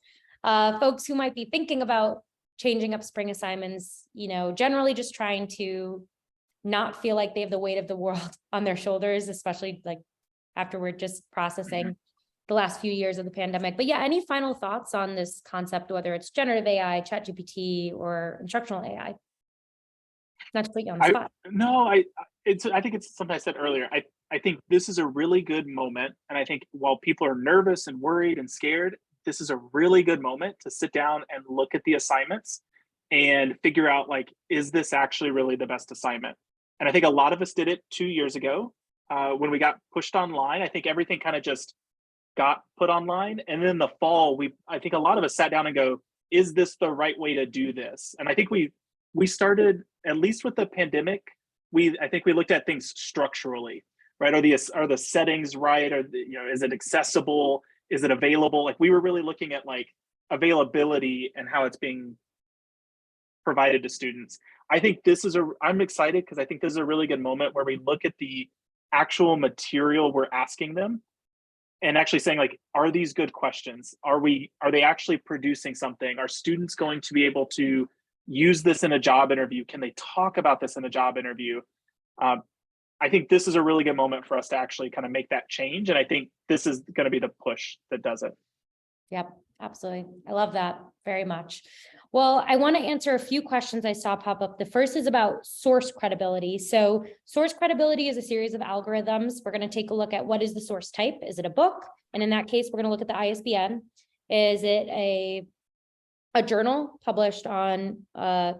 Speaker 1: Folks who might be thinking about changing up spring assignments, you know, generally just trying to not feel like they have the weight of the world on their shoulders, especially like after we're just processing the last few years of the pandemic. But yeah, any final thoughts on this concept, whether it's generative AI, ChatGPT, or instructional AI? Not to put you on the spot.
Speaker 2: I think it's something I said earlier. I think this is a really good moment. And I think while people are nervous and worried and scared, this is a really good moment to sit down and look at the assignments and figure out, like, is this actually really the best assignment? And I think a lot of us did it 2 years ago when we got pushed online. I think everything kind of just got put online. And then in the fall, I think a lot of us sat down and go, is this the right way to do this? And I think we started, at least with the pandemic, I think we looked at things structurally, right? Are the settings right? Is it accessible? Is it available? Like, we were really looking at like availability and how it's being provided to students. I think I'm excited because I think this is a really good moment where we look at the actual material we're asking them and actually saying, like, are these good questions? Are they actually producing something? Are students going to be able to use this in a job interview? Can they talk about this in a job interview? I think this is a really good moment for us to actually kind of make that change. And I think this is going to be the push that does it.
Speaker 1: Yep, absolutely. I love that very much. Well, I want to answer a few questions I saw pop up. The first is about source credibility. So source credibility is a series of algorithms. We're going to take a look at what is the source type. Is it a book? And in that case, we're going to look at the ISBN. Is it a journal published on a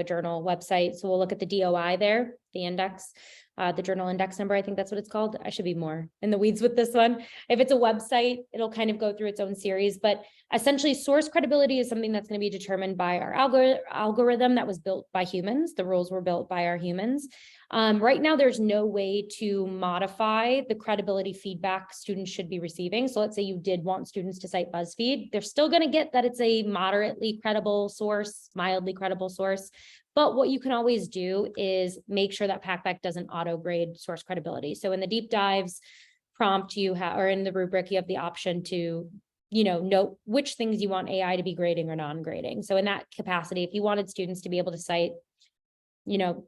Speaker 1: journal website? So we'll look at the DOI there, the index, the journal index number. I think that's what it's called. I should be more in the weeds with this one. If it's a website, it'll kind of go through its own series, but essentially source credibility is something that's going to be determined by our algorithm that was built by humans. The rules were built by our humans. Right now, there's no way to modify the credibility feedback students should be receiving. So let's say you did want students to cite BuzzFeed. They're still going to get that it's a moderately credible source, mildly credible source. But what you can always do is make sure that Packback doesn't auto-grade source credibility. So in the deep dives prompt or in the rubric, you have the option to note which things you want AI to be grading or non-grading. So in that capacity, if you wanted students to be able to cite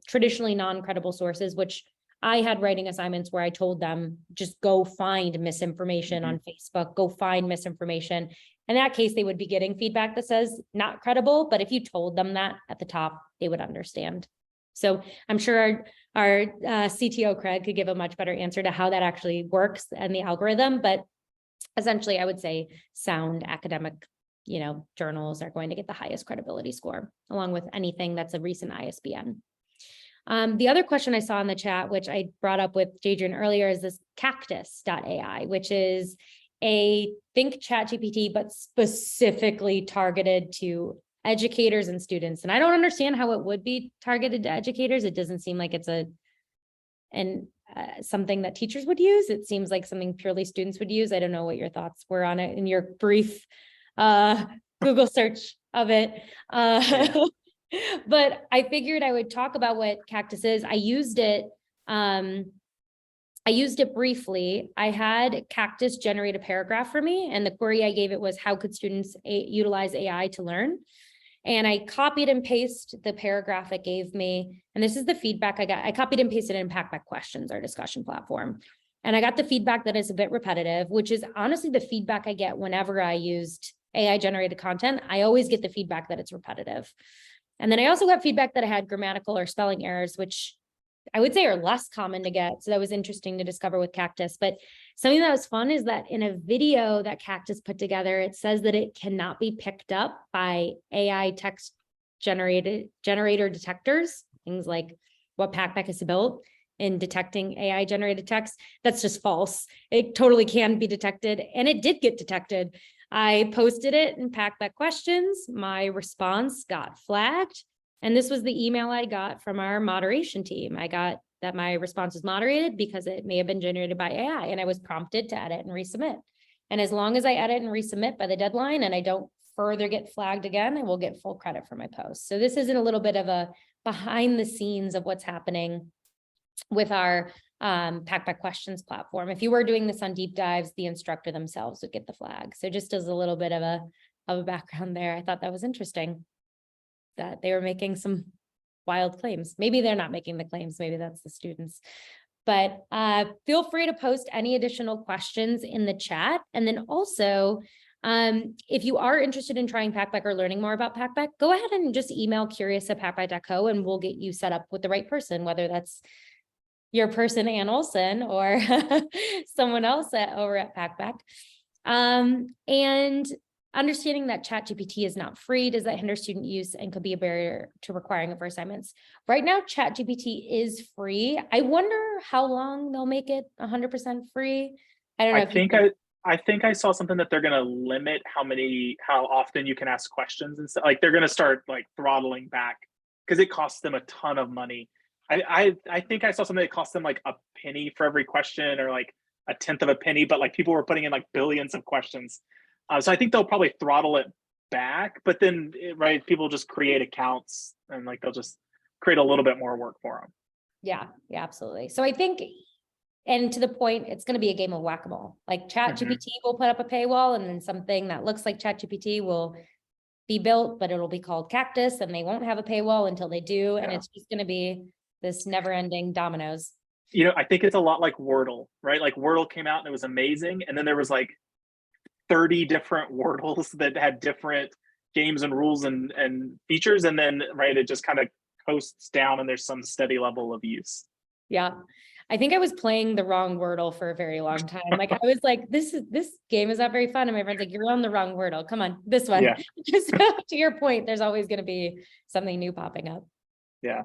Speaker 1: traditionally non-credible sources, which I had writing assignments where I told them, just go find misinformation on Facebook, go find misinformation. In that case, they would be getting feedback that says not credible, but if you told them that at the top, they would understand. So I'm sure our CTO Craig could give a much better answer to how that actually works and the algorithm, but essentially I would say sound academic journals are going to get the highest credibility score, along with anything that's a recent ISBN. The other question I saw in the chat, which I brought up with Jadrian earlier, is this cactus.ai, which is a think ChatGPT, but specifically targeted to educators and students. And I don't understand how it would be targeted to educators. It doesn't seem like it's something that teachers would use. It seems like something purely students would use. I don't know what your thoughts were on it in your brief Google search of it. But I figured I would talk about what Cactus is. I used it briefly. I had Cactus generate a paragraph for me, and the query I gave it was, how could students utilize AI to learn? And I copied and pasted the paragraph it gave me. And this is the feedback I got. I copied and pasted it in Packback Questions, our discussion platform. And I got the feedback that is a bit repetitive, which is honestly the feedback I get whenever I used AI generated content. I always get the feedback that it's repetitive. And then I also got feedback that I had grammatical or spelling errors, which I would say are less common to get. So that was interesting to discover with Cactus. But something that was fun is that in a video that Cactus put together, it says that it cannot be picked up by AI text generator detectors, things like what Packback is built in detecting AI generated text. That's just false. It totally can be detected, and it did get detected. I posted it in Packback Questions. My response got flagged. And this was the email I got from our moderation team. I got that my response was moderated because it may have been generated by AI, and I was prompted to edit and resubmit. And as long as I edit and resubmit by the deadline and I don't further get flagged again, I will get full credit for my post. So this isn't a little bit of a behind the scenes of what's happening with our Packback Questions platform. If you were doing this on deep dives, the instructor themselves would get the flag. So just as a little bit of a background there, I thought that was interesting that they were making some wild claims. Maybe they're not making the claims, maybe that's the students. But feel free to post any additional questions in the chat. And then also, if you are interested in trying Packback or learning more about Packback, go ahead and just email curious@packback.co and we'll get you set up with the right person, whether that's your person, Ann Olson, or someone else over at Packback. And understanding that ChatGPT is not free, does that hinder student use and could be a barrier to requiring it for assignments? Right now, ChatGPT is free. I wonder how long they'll make it 100% free. I don't know.
Speaker 2: I think I saw something that they're going to limit how often you can ask questions and stuff. Like they're going to start like throttling back because it costs them a ton of money. I think I saw something that cost them like a penny for every question or like a tenth of a penny, but like people were putting in like billions of questions. So I think they'll probably throttle it back, but then right, people just create accounts and like they'll just create a little bit more work for them.
Speaker 1: Yeah, absolutely. So I think, and to the point, it's going to be a game of whack-a-mole. Like ChatGPT will put up a paywall, and then something that looks like ChatGPT will be built, but it'll be called Cactus, and they won't have a paywall until they do. And it's just going to be this never-ending dominoes.
Speaker 2: You know, I think it's a lot like Wordle, right? Like Wordle came out and it was amazing, and then there was like 30 different Wordles that had different games and rules and features, and then right, it just kind of coasts down, and there's some steady level of use.
Speaker 1: Yeah. I think I was playing the wrong Wordle for a very long time. Like I was like, this game is not very fun. And my friend's like, you're on the wrong Wordle. Come on, this one.
Speaker 2: Yeah.
Speaker 1: Just to your point, there's always going to be something new popping up.
Speaker 2: Yeah.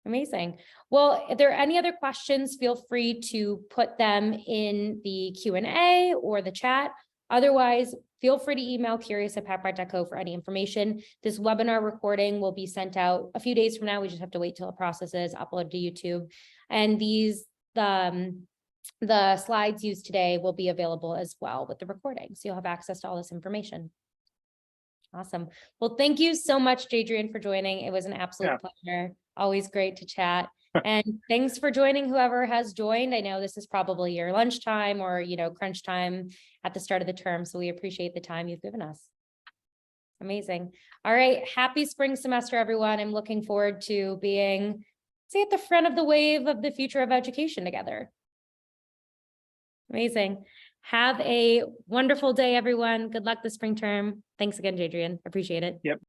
Speaker 1: Amazing. Well, if there are any other questions, feel free to put them in the Q&A or the chat. Otherwise, feel free to email curious@packback.co for any information. This webinar recording will be sent out a few days from now. We just have to wait till it processes, upload to YouTube. And the slides used today will be available as well with the recording. So you'll have access to all this information. Awesome. Well, thank you so much, Jadrian, for joining. It was an absolute pleasure. Always great to chat. And thanks for joining whoever has joined. I know this is probably your lunchtime or, crunch time at the start of the term. So we appreciate the time you've given us. Amazing. All right. Happy spring semester, everyone. I'm looking forward to being, say, at the front of the wave of the future of education together. Amazing. Have a wonderful day, everyone. Good luck this spring term. Thanks again, Jadrian. Appreciate it.
Speaker 2: Yep.